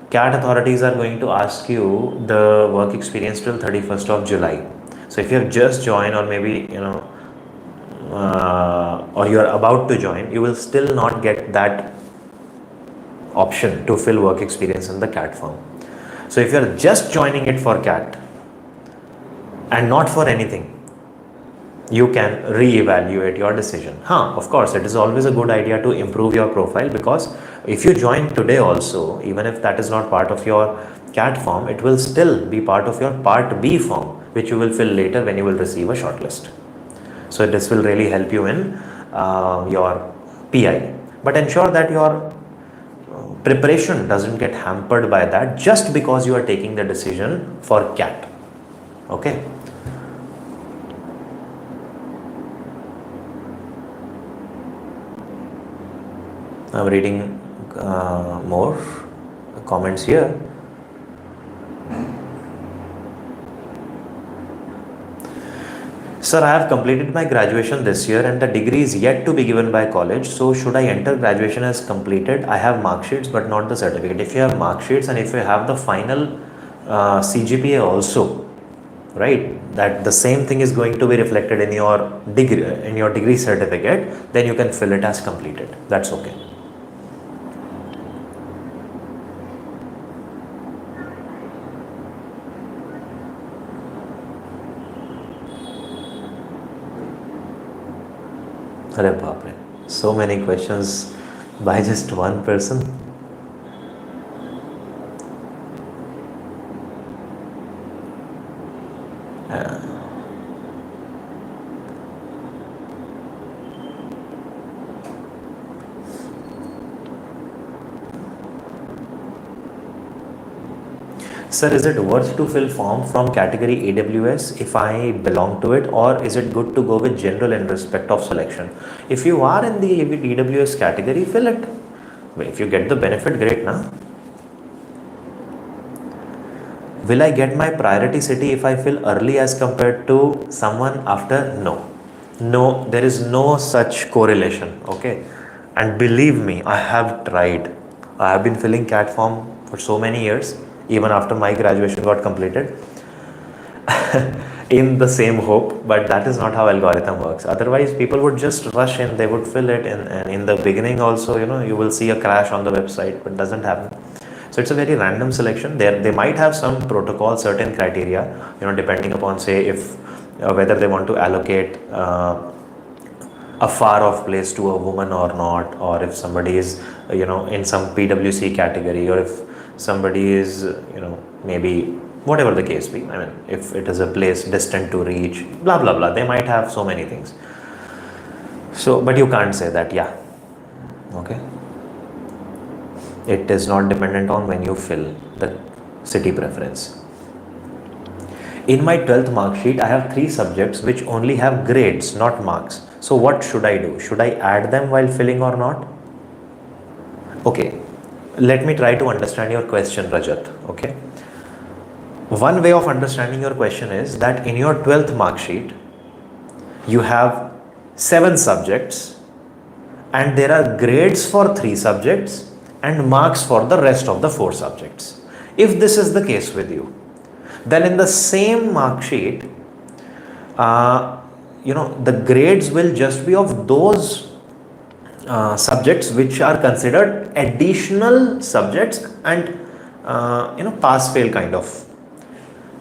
CAT authorities are going to ask you the work experience till 31st of July. So if you have just joined, or maybe, or you are about to join, you will still not get that option to fill work experience in the CAT form. So if you are just joining it for CAT and not for anything, you can re-evaluate your decision. Of course, it is always a good idea to improve your profile, because if you join today also, even if that is not part of your CAT form, it will still be part of your Part B form, which you will fill later when you will receive a shortlist. So this will really help you in your PI. But ensure that your preparation doesn't get hampered by that just because you are taking the decision for CAT. Okay. I'm reading more comments here. Sir, I have completed my graduation this year and the degree is yet to be given by college. So should I enter graduation as completed? I have mark sheets but not the certificate. If you have mark sheets and if you have the final CGPA also, right, that the same thing is going to be reflected in your degree certificate, then you can fill it as completed. That's okay. So many questions by just one person. Sir, is it worth to fill form from category AWS if I belong to it, or is it good to go with general in respect of selection? If you are in the AWS category, fill it. If you get the benefit, great, na? Will I get my priority city if I fill early as compared to someone after? No. No, there is no such correlation, okay? And believe me, I have tried. I have been filling CAT form for so many years, even after my graduation got completed, in the same hope, but that is not how algorithm works. Otherwise, people would just rush in, they would fill it, and in the beginning also, you will see a crash on the website, but it doesn't happen. So it's a very random selection. They might have some protocol, certain criteria, depending upon, say, if whether they want to allocate a far off place to a woman or not, or if somebody is in some PWC category, or if somebody is maybe whatever the case be. I mean, if it is a place distant to reach, blah blah blah, they might have so many things. So, but you can't say that, yeah, okay. It is not dependent on when you fill the city preference. In my 12th mark sheet, I have 3 subjects which only have grades, not marks. So what should I do? Should I add them while filling or not? Okay, let me try to understand your question, Rajat. Okay. One way of understanding your question is that in your 12th mark sheet, you have 7 subjects and there are grades for 3 subjects and marks for the rest of the 4 subjects. If this is the case with you, then in the same mark sheet, the grades will just be of those subjects which are considered additional subjects and pass fail kind of.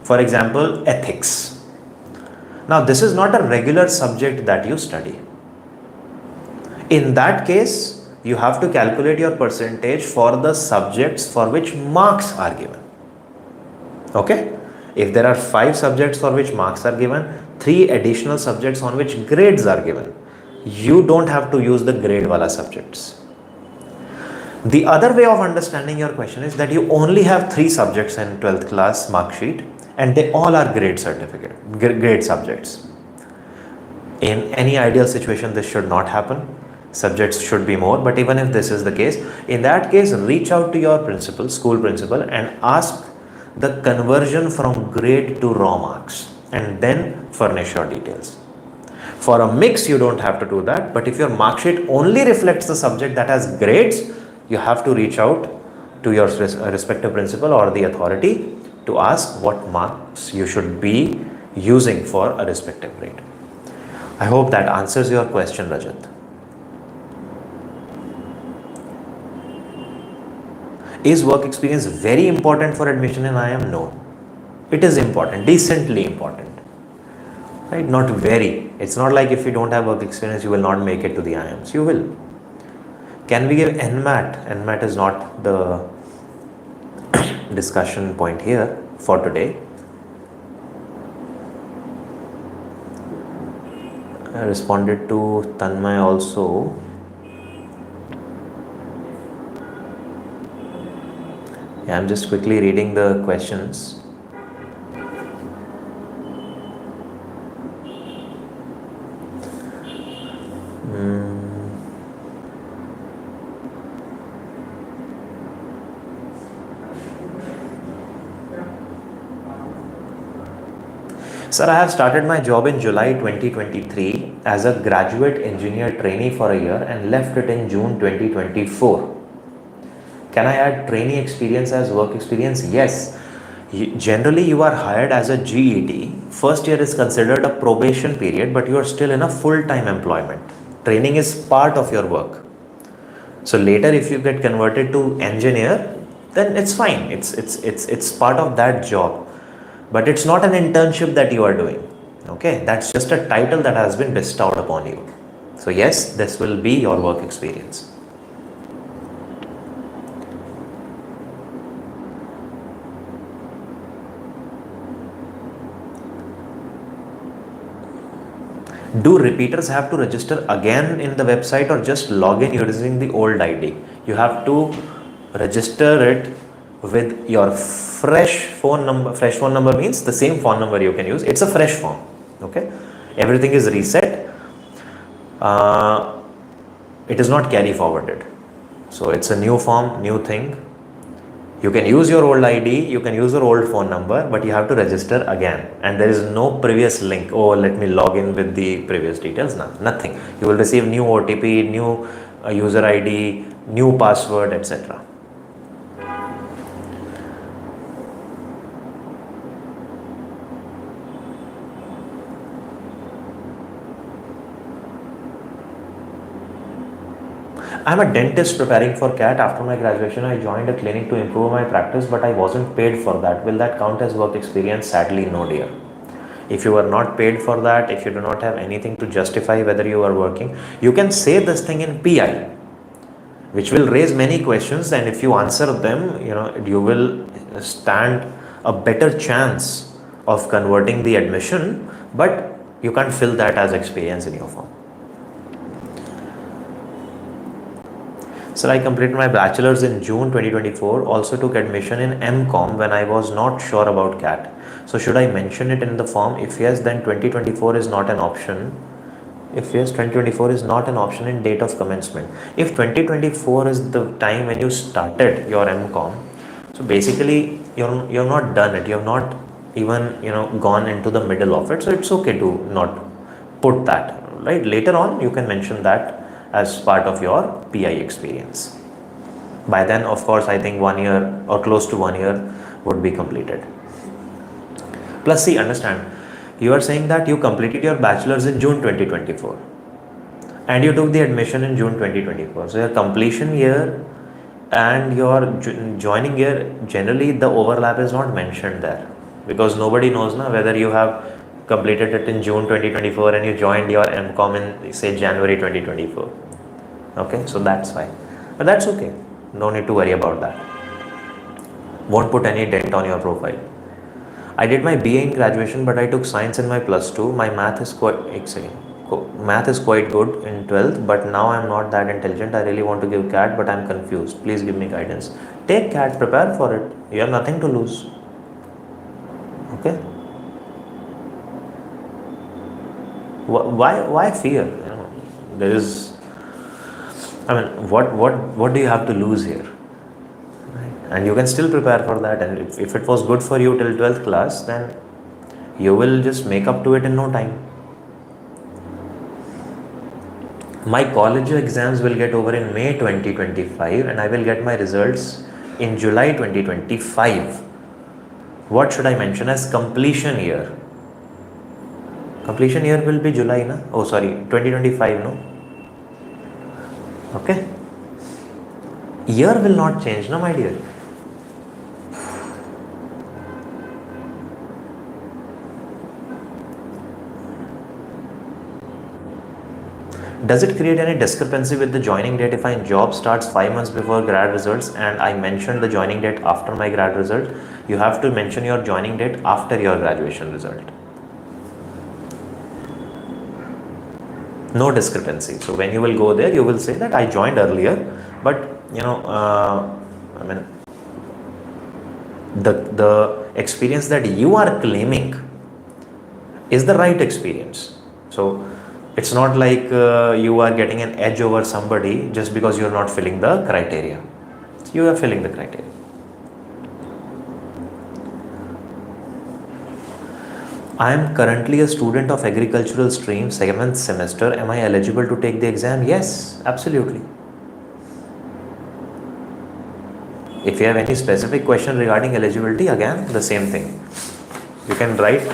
For example, ethics. Now this is not a regular subject that you study. In that case, you have to calculate your percentage for the subjects for which marks are given. Okay? If there are 5 subjects for which marks are given, 3 additional subjects on which grades are given, you don't have to use the grade wala subjects. The other way of understanding your question is that you only have 3 subjects in 12th class mark sheet and they all are grade subjects. In any ideal situation, this should not happen. Subjects should be more, but even if this is the case, in that case, reach out to your principal, school principal, and ask the conversion from grade to raw marks and then furnish your details. For a mix, you don't have to do that, but if your mark sheet only reflects the subject that has grades, you have to reach out to your respective principal or the authority to ask what marks you should be using for a respective grade. I hope that answers your question, Rajat. Is work experience very important for admission in IIM? No. It is important, decently important. Right? Not very. It's not like if you don't have work experience, you will not make it to the IIMs. You will. Can we give NMAT? NMAT is not the discussion point here for today. I responded to Tanmay also. Yeah, I'm just quickly reading the questions. Sir, I have started my job in July 2023 as a graduate engineer trainee for a year and left it in June 2024. Can I add trainee experience as work experience? Yes. Generally, you are hired as a GET. First year is considered a probation period, but you are still in a full-time employment. Training is part of your work. So later, if you get converted to engineer, then it's fine. It's part of that job. But it's not an internship that you are doing. Okay, that's just a title that has been bestowed upon you. So yes, this will be your work experience. Do repeaters have to register again in the website or just log in using the old ID? You have to register it with your fresh phone number. Fresh phone number means the same phone number you can use. It's a fresh form. Okay, everything is reset. It is not carry forwarded. So it's a new form, new thing. You can use your old ID, you can use your old phone number, but you have to register again. And there is no previous link. Oh, let me log in with the previous details. No, nothing. You will receive new OTP, new user ID, new password, etc. I'm a dentist preparing for CAT. After my graduation, I joined a clinic to improve my practice, but I wasn't paid for that. Will that count as work experience? Sadly, no, dear. If you are not paid for that, if you do not have anything to justify whether you are working, you can say this thing in PI, which will raise many questions, and if you answer them, you will stand a better chance of converting the admission, but you can't fill that as experience in your form. So I completed my bachelor's in June 2024, also took admission in MCom when I was not sure about CAT. So should I mention it in the form? If yes, then 2024 is not an option. If yes, 2024 is not an option in date of commencement. If 2024 is the time when you started your MCom, so basically you're not done it. You have not even gone into the middle of it. So it's okay to not put that, right? Later on you can mention that as part of your PI experience. By then, of course, I think 1 year or close to 1 year would be completed. Plus, see, understand, you are saying that you completed your bachelor's in June 2024 and you took the admission in June 2024. So your completion year and your joining year, generally the overlap is not mentioned there, because nobody knows now whether you have completed it in June 2024 and you joined your MCom in say January 2024. Okay, so that's why, but that's okay, no need to worry about that. Won't put any dent on your profile. I did my BA in graduation, but I took science in my +2. My math is quite good in 12th, but now I'm not that intelligent. I really want to give CAT, but I'm confused. Please give me guidance. Take CAT, prepare for it. You have nothing to lose. Okay. Why fear? There is, what do you have to lose here? Right? And you can still prepare for that. And if it was good for you till 12th class, then you will just make up to it in no time. My college exams will get over in May 2025 and I will get my results in July 2025. What should I mention as completion year? Completion year will be July, na? Oh, sorry, 2025, no? Okay. Year will not change, no, my dear. Does it create any discrepancy with the joining date if my job starts 5 months before grad results and I mentioned the joining date after my grad result? You have to mention your joining date after your graduation result. No discrepancy. So when you will go there, you will say that I joined earlier, but the experience that you are claiming is the right experience. So it's not like you are getting an edge over somebody just because you're not filling the criteria. You are filling the criteria. I am currently a student of agricultural stream, 7th semester. Am I eligible to take the exam? Yes, absolutely. If you have any specific question regarding eligibility, again, the same thing. You can write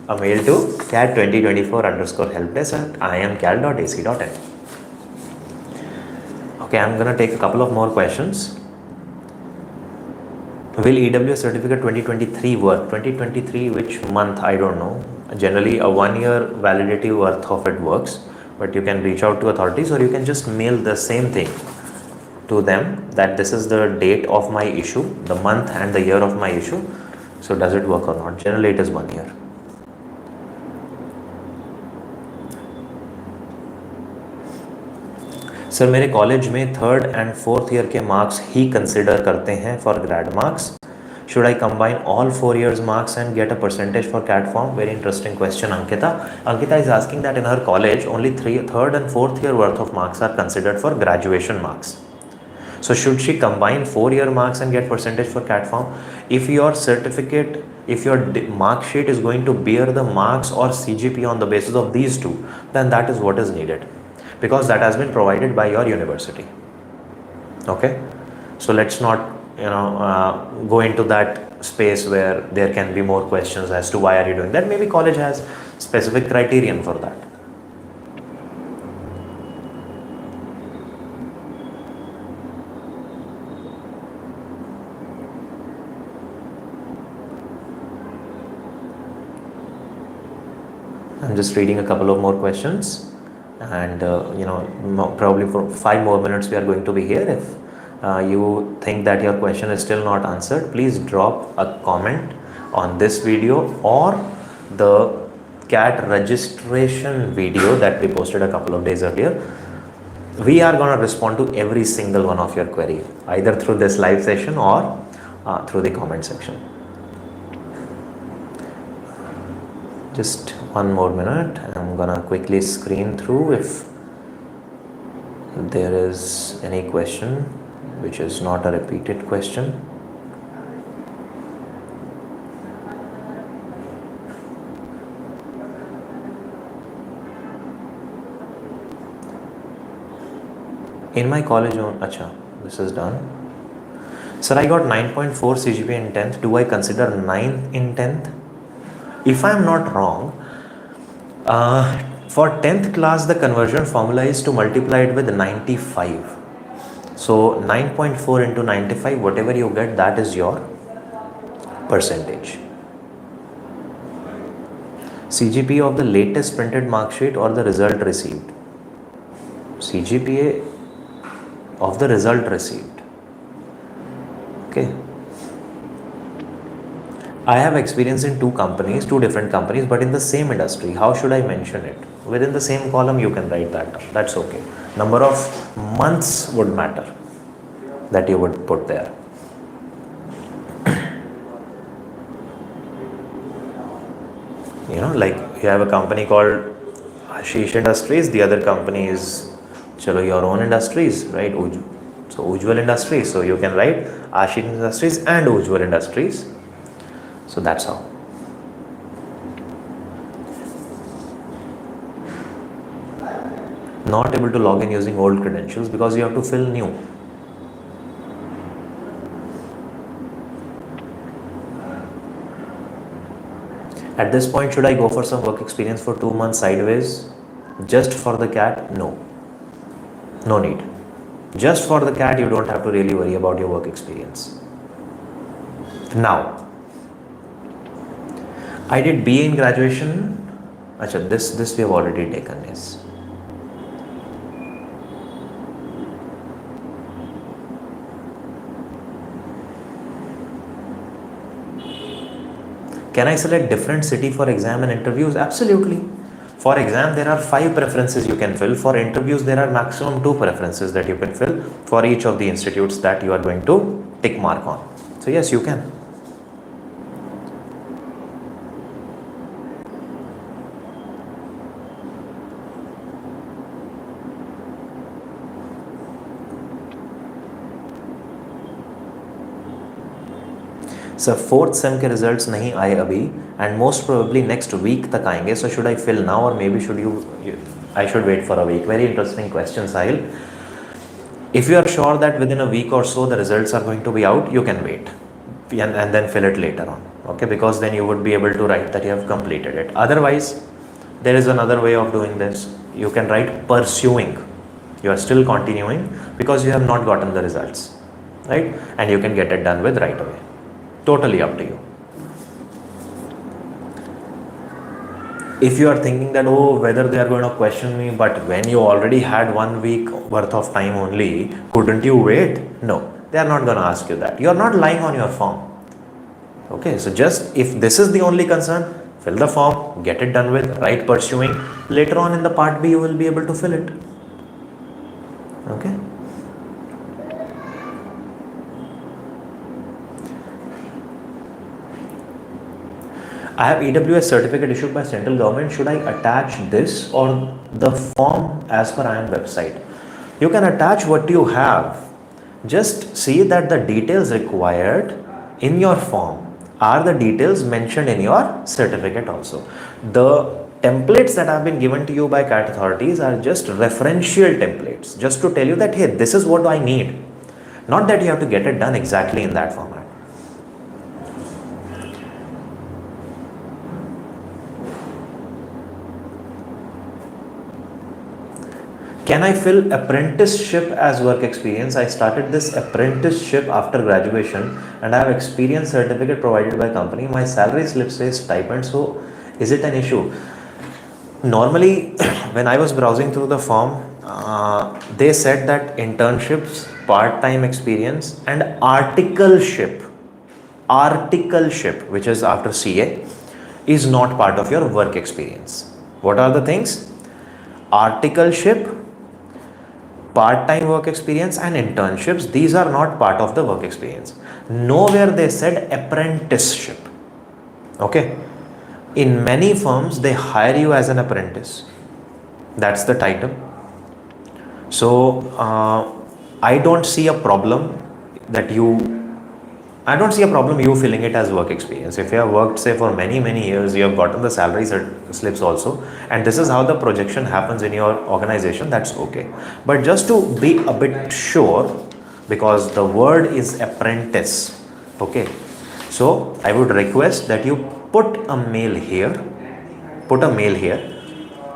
a mail to cat2024_helpdesk@imcal.ac.in. Okay, I'm going to take a couple of more questions. Will EWS certificate 2023 work? 2023, which month? I don't know. Generally, a 1 year validity worth of it works, but you can reach out to authorities or you can just mail the same thing to them that this is the date of my issue, the month and the year of my issue. So does it work or not? Generally, it is 1 year. Sir मेरे college में 3rd and 4th year के marks ही consider करते हैं for grade marks. Should I combine all 4 years marks and get a percentage for CAT form? Very interesting question, Ankita. Ankita is asking that in her college only 3rd and 4th year worth of marks are considered for graduation marks. So should she combine 4-year marks and get percentage for CAT form? If your certificate, if your mark sheet is going to bear the marks or CGPA on the basis of these two, then that is what is needed, because that has been provided by your university. Okay, so let's not go into that space where there can be more questions as to why are you doing that. Maybe college has specific criterion for that. I'm just reading a couple of more questions, and probably for 5 more minutes we are going to be here. If you think that your question is still not answered, please drop a comment on this video or the CAT registration video that we posted a couple of days earlier. We are going to respond to every single one of your query, either through this live session or through the comment section. Just 1 more minute. I'm gonna quickly screen through if there is any question which is not a repeated question. In my college, acha, this is done. Sir, I got 9.4 CGPA in 10th. Do I consider 9 in 10th? If I am not wrong, for 10th class, the conversion formula is to multiply it with 95. So 9.4 into 95, whatever you get, that is your percentage. CGPA of the latest printed mark sheet or the result received? CGPA of the result received. Okay. I have experience in 2 different companies, but in the same industry. How should I mention it? Within the same column, you can write that. That's okay. Number of months would matter that you would put there. Like you have a company called Ashish Industries, the other company is your own industries, right? So Ujjwal Industries. So you can write Ashish Industries and Ujjwal Industries. So that's how. Not able to log in using old credentials because you have to fill new. At this point, should I go for some work experience for 2 months sideways just for the CAT? No. No need. Just for the CAT, you don't have to really worry about your work experience. Now, I did BA in graduation. Achha, this we have already taken, yes. Can I select different city for exam and interviews? Absolutely. For exam, there are 5 preferences you can fill. For interviews, there are maximum 2 preferences that you can fill for each of the institutes that you are going to tick mark on. So yes, you can. Sir 4th sem के results नहीं आए अभी and most probably next week तक आएंगे. So should I fill now और maybe I should wait for a week? Very interesting question, Sahil. If you are sure that within a week or so the results are going to be out, you can wait and then fill it later on. Okay, because then you would be able to write that you have completed it. Otherwise, there is another way of doing this. You can write pursuing. You are still continuing because you have not gotten the results, right? And you can get it done with right away. Totally up to you. If you are thinking that, whether they are going to question me, but when you already had 1 week worth of time only, couldn't you wait? No, they are not going to ask you that. You are not lying on your form. Okay, so just if this is the only concern, fill the form, get it done with, write pursuing. Later on in the part B, you will be able to fill it. Okay. I have EWS certificate issued by central government. Should I attach this or the form as per IIM website? You can attach what you have. Just see that the details required in your form are the details mentioned in your certificate also. The templates that have been given to you by CAT authorities are just referential templates, just to tell you that, hey, this is what I need. Not that you have to get it done exactly in that format. Can I fill apprenticeship as work experience? I started this apprenticeship after graduation and I have experience certificate provided by company. My salary slip says stipend, so is it an issue? Normally, when I was browsing through the form, they said that internships, part-time experience and articleship, which is after CA, is not part of your work experience. What are the things? Articleship, part-time work experience and internships, these are not part of the work experience. Nowhere they said apprenticeship. Okay. In many firms, they hire you as an apprentice. That's the title. So, I don't see a problem you filling it as work experience. If you have worked, say, for many years, you have gotten the salary slips also, and this is how the projection happens in your organization, that's okay. But just to be a bit sure, because the word is apprentice, okay, so I would request that you put a mail here.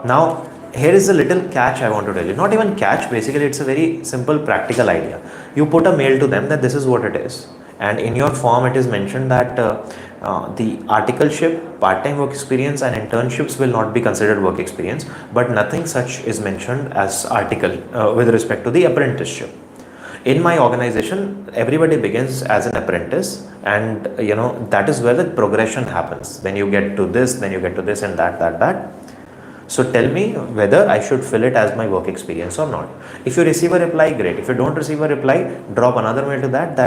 Now, here is a little catch I want to tell you. Not even catch, basically it's a very simple practical idea. You put a mail to them that this is what it is. And in your form, it is mentioned that the articleship, part-time work experience and internships will not be considered work experience, but nothing such is mentioned as article with respect to the apprenticeship. In my organization, everybody begins as an apprentice, and that is where the progression happens. Then you get to this, then you get to this and that. So tell me whether I should fill it as my work experience or not. If you receive a reply, great. If you don't receive a reply, drop another mail to that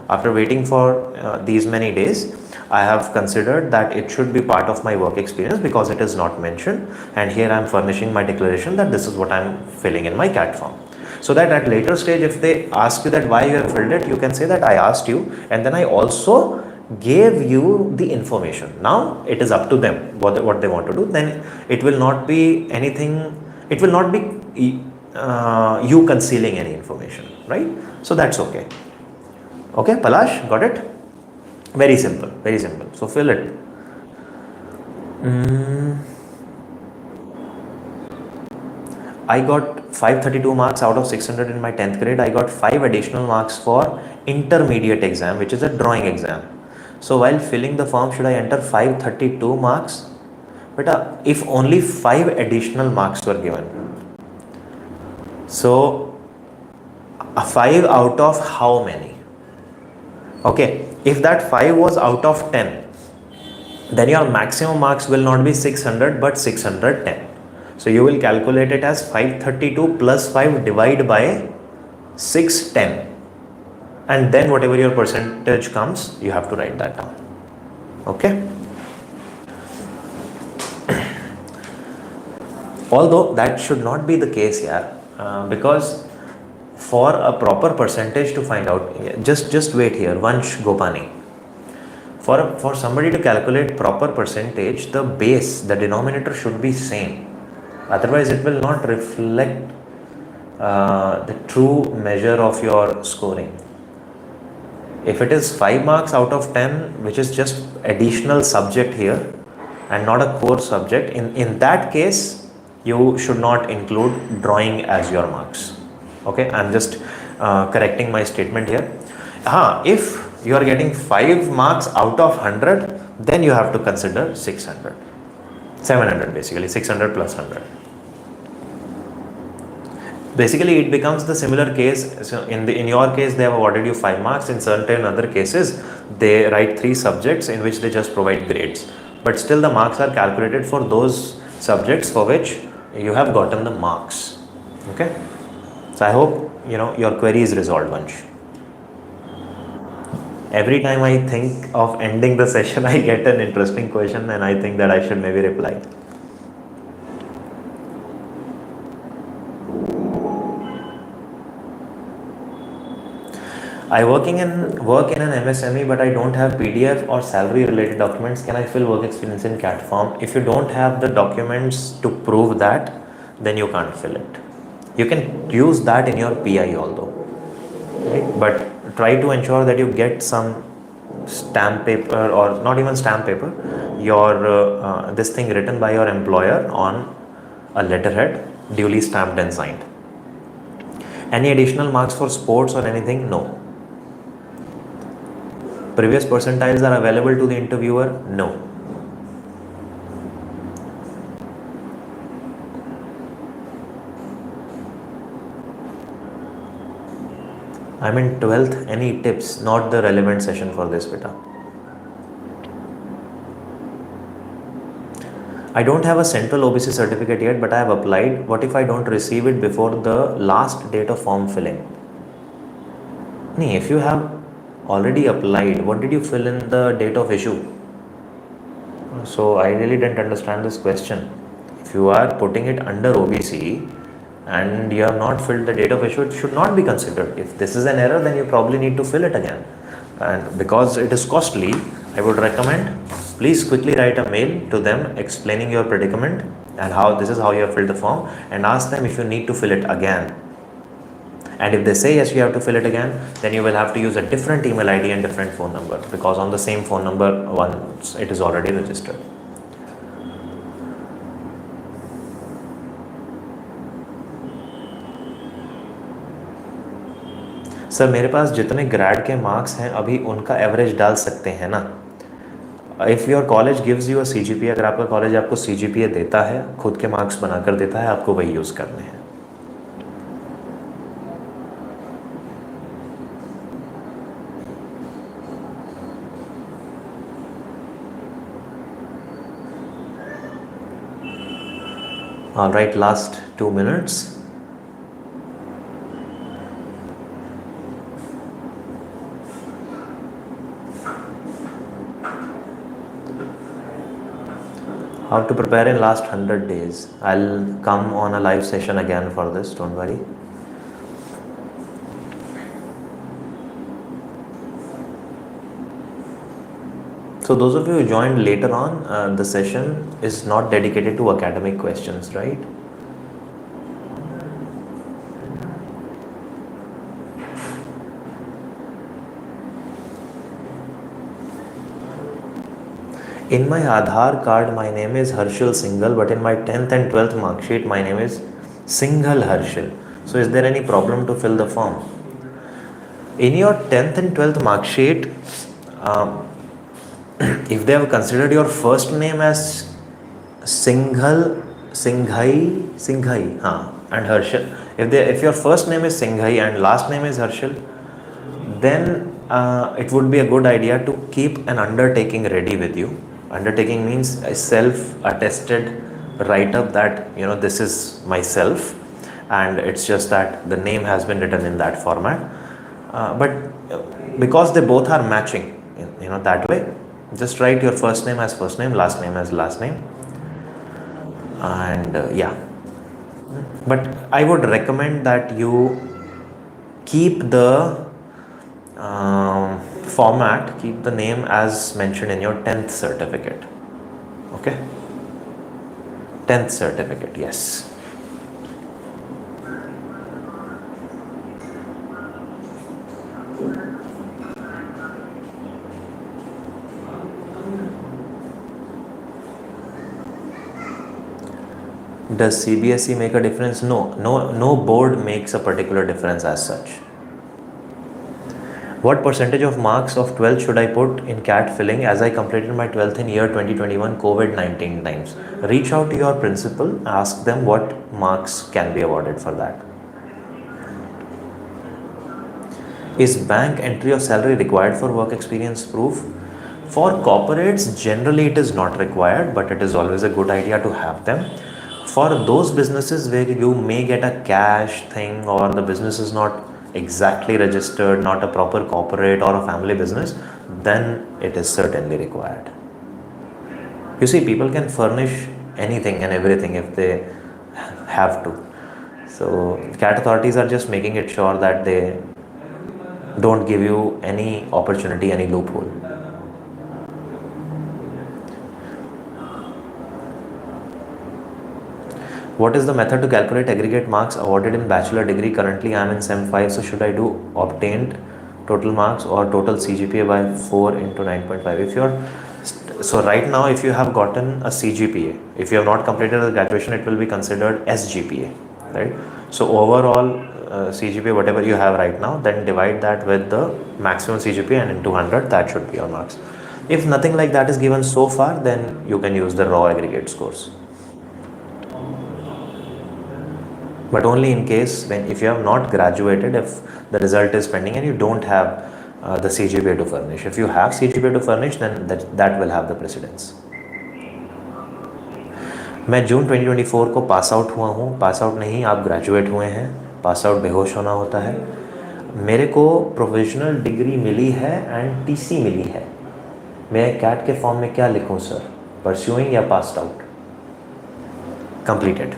after waiting for these many days, I have considered that it should be part of my work experience because it is not mentioned, and here I am furnishing my declaration that this is what I am filling in my CAT form. So that at later stage, if they ask you that why you have filled it, you can say that I asked you and then I also gave you the information. Now it is up to them what they want to do. Then it will not be anything, it will not be you concealing any information, right? So that's okay. Okay, Palash, got it? Very simple. So fill it. I got 532 marks out of 600 in my 10th grade. I got 5 additional marks for intermediate exam, which is a drawing exam. So while filling the form, should I enter 532 marks? But if only 5 additional marks were given. So a 5 out of how many? Okay, if that 5 was out of 10, then your maximum marks will not be 600 but 610. So you will calculate it as 532 plus 5 divided by 610. And then whatever your percentage comes, you have to write that down. Okay. Although that should not be the case here, because for a proper percentage to find out, just wait here, Vansh Gopani. For somebody to calculate proper percentage, the base, the denominator should be same. Otherwise, it will not reflect the true measure of your scoring. If it is 5 marks out of 10, which is just additional subject here and not a core subject, in that case, you should not include drawing as your marks. Okay, I'm just correcting my statement here. If you are getting 5 marks out of 100, then you have to consider 600. 700 basically, 600 plus 100. Basically, it becomes the similar case. So in your case, they have awarded you 5 marks. In certain other cases, they write 3 subjects in which they just provide grades. But still, the marks are calculated for those subjects for which you have gotten the marks. Okay. So I hope your query is resolved, Vansh. Every time I think of ending the session, I get an interesting question and I think that I should maybe reply. I work in an MSME, but I don't have PDF or salary related documents. Can I fill work experience in CAT form? If you don't have the documents to prove that, then you can't fill it. You can use that in your PI although, right? But try to ensure that you get some stamp paper, or not even stamp paper, your this thing written by your employer on a letterhead, duly stamped and signed. Any additional marks for sports or anything? No. Previous percentiles are available to the interviewer? No. I'm in 12th. Any tips? Not the relevant session for this, beta. I don't have a central OBC certificate yet, but I have applied. What if I don't receive it before the last date of form filling? If you have already applied, what did you fill in the date of issue? So I really didn't understand this question. If you are putting it under OBC and you have not filled the date of issue, it should not be considered. If this is an error, then you probably need to fill it again. And because it is costly, I would recommend please quickly write a mail to them explaining your predicament and how this is how you have filled the form, and ask them if you need to fill it again. And if they say yes, you have to fill it again, then you will have to use a different email ID and different phone number, because on the same phone number once it is already registered. Sir मेरे पास जितने grade के marks हैं अभी उनका average डाल सकते हैं ना? If your college gives you a CGPA, अगर आपका कॉलेज आपको CGPA देता है, खुद के मार्क्स बनाकर देता है, आपको वही यूज़ करने हैं. All right, last 2 minutes. How to prepare in last 100 days. I'll come on a live session again for this, don't worry. So those of you who joined later on, the session is not dedicated to academic questions, right? In my Aadhaar card, my name is Harshal Singhal, but in my 10th and 12th mark sheet, my name is Singhal Harshal. So is there any problem to fill the form? In your 10th and 12th mark sheet, if they have considered your first name as Singhai, and Harshal, if your first name is Singhai and last name is Harshal, then it would be a good idea to keep an undertaking ready with you. Undertaking means a self-attested write-up that this is myself, and it's just that the name has been written in that format. But because they both are matching, that way, just write your first name as first name, last name as last name, and yeah. But I would recommend that you keep the format, keep the name as mentioned in your 10th certificate. Okay? 10th certificate, yes. Does CBSE make a difference? No board makes a particular difference as such. What percentage of marks of 12th should I put in CAT filling, as I completed my 12th in year 2021 COVID-19 times? Reach out to your principal, ask them what marks can be awarded for that. Is bank entry of salary required for work experience proof? For corporates, generally it is not required, but it is always a good idea to have them. For those businesses where you may get a cash thing, or the business is not exactly registered, not a proper corporate or a family business, then it is certainly required. You see, people can furnish anything and everything if they have to. So CAT authorities are just making it sure that they don't give you any opportunity, any loophole. What is the method to calculate aggregate marks awarded in bachelor degree? Currently I am in SEM 5, so should I do obtained total marks or total CGPA by 4 into 9.5? If you're so right now, if you have gotten a CGPA, if you have not completed the graduation, it will be considered SGPA, right? So overall CGPA, whatever you have right now, then divide that with the maximum CGPA and into 100, that should be your marks. If nothing like that is given so far, then you can use the raw aggregate scores. But only in case if you have not graduated, if the result is pending and you don't have the CGPA to furnish. If you have CGPA to furnish, then that will have the precedence. मैं जून 2024 को pass out हुआ हूँ. Pass out नहीं, आप graduate हुए हैं. Pass out बेहोश होना होता है. मेरे को प्रोविजनल डिग्री मिली है एंड टीसी मिली है. मैं कैट के फॉर्म में क्या लिखूँ सर? परस्यूइंग या passed out? Completed.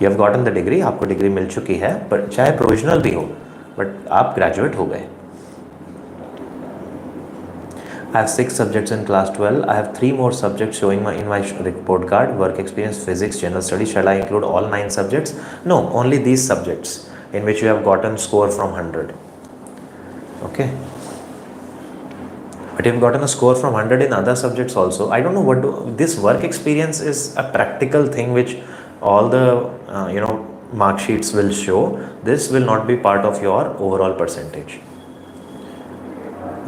You have gotten the degree, आपको डिग्री मिल चुकी है, पर चाहे प्रोविजनल भी हो, बट आप ग्रेजुएट हो गए. I have 6 subjects in class 12. I have 3 more subjects showing in my report card: work experience, physics, general studies. Shall I include all 9 subjects? No, only these subjects in which you have gotten score from 100. Okay. But you've gotten a score from 100 in other subjects also. I don't know this work experience is a practical thing which all the mark sheets will show. This will not be part of your overall percentage.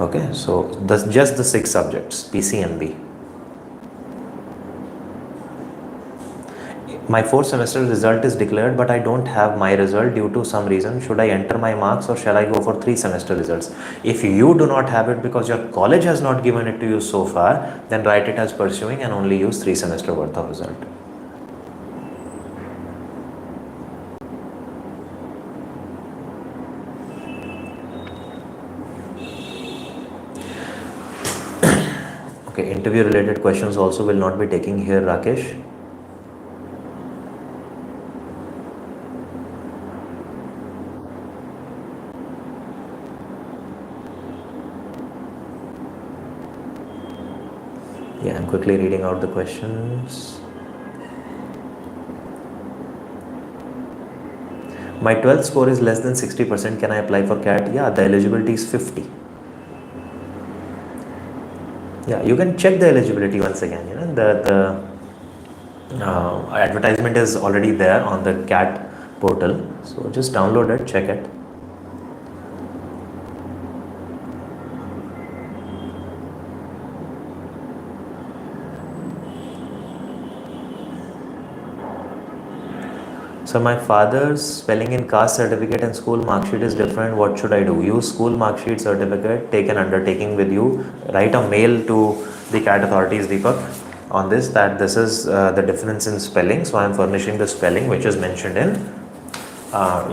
Okay, so just the 6 subjects, PCMB. My 4th semester result is declared, but I don't have my result due to some reason. Should I enter my marks or shall I go for 3 semester results? If you do not have it because your college has not given it to you so far, then write it as pursuing and only use 3 semester worth of result. Okay, interview related questions also will not be taking here, Rakesh. Yeah, I'm quickly reading out the questions. My 12th score is less than 60%. Can I apply for CAT? Yeah, the eligibility is 50. Yeah, you can check the eligibility once again. The advertisement is already there on the CAT portal, so just download it, check it. So my father's spelling in caste certificate and school mark sheet is different. What should I do? Use school mark sheet certificate, take an undertaking with you, write a mail to the CAT authorities, Deepak, on this, that this is the difference in spelling. So I am furnishing the spelling which is mentioned in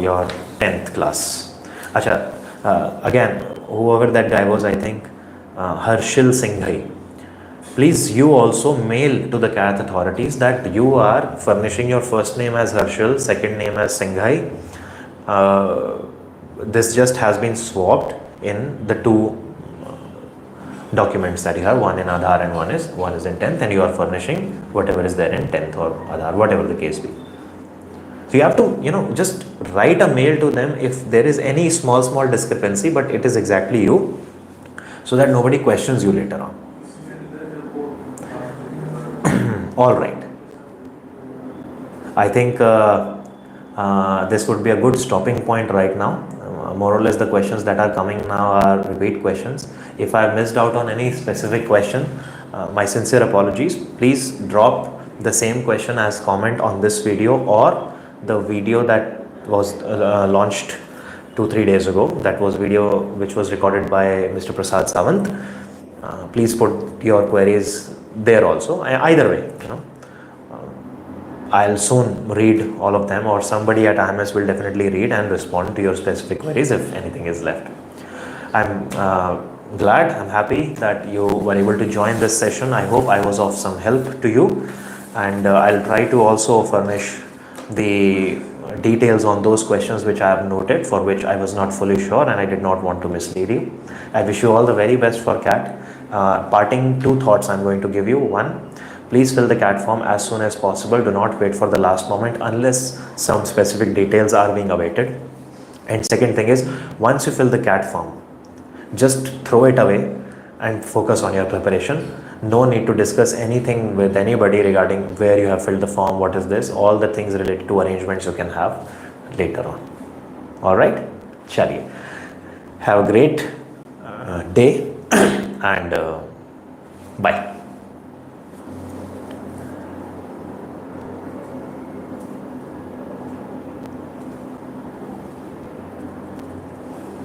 your 10th class. Acha, again, whoever that guy was, I think Harshil Singhai. Please, you also mail to the CAT authorities that you are furnishing your first name as Harshil, second name as Singhai. This just has been swapped in the 2 documents that you have, one in Aadhaar and one is in 10th, and you are furnishing whatever is there in 10th or Aadhaar, whatever the case be. So you have to, just write a mail to them if there is any small discrepancy, but it is exactly you, so that nobody questions you later on. All right. I think this would be a good stopping point right now. More or less the questions that are coming now are repeat questions. If I have missed out on any specific question, my sincere apologies. Please drop the same question as comment on this video or the video that was launched 2-3 days ago. That was video which was recorded by Mr. Prasad Sawant. Please put your queries there also. Either way, I'll soon read all of them, or somebody at IMS will definitely read and respond to your specific queries if anything is left. I'm glad, I'm happy that you were able to join this session. I hope I was of some help to you, and I'll try to also furnish the details on those questions which I have noted, for which I was not fully sure and I did not want to mislead you. I wish you all the very best for CAT. Parting two thoughts I'm going to give you. One, please fill the CAT form as soon as possible. Do not wait for the last moment unless some specific details are being awaited. And second thing is, once you fill the CAT form, just throw it away and focus on your preparation. No need to discuss anything with anybody regarding where you have filled the form, what is this, all the things related to arrangements you can have later on. All right, chaliye. Have a great day and bye.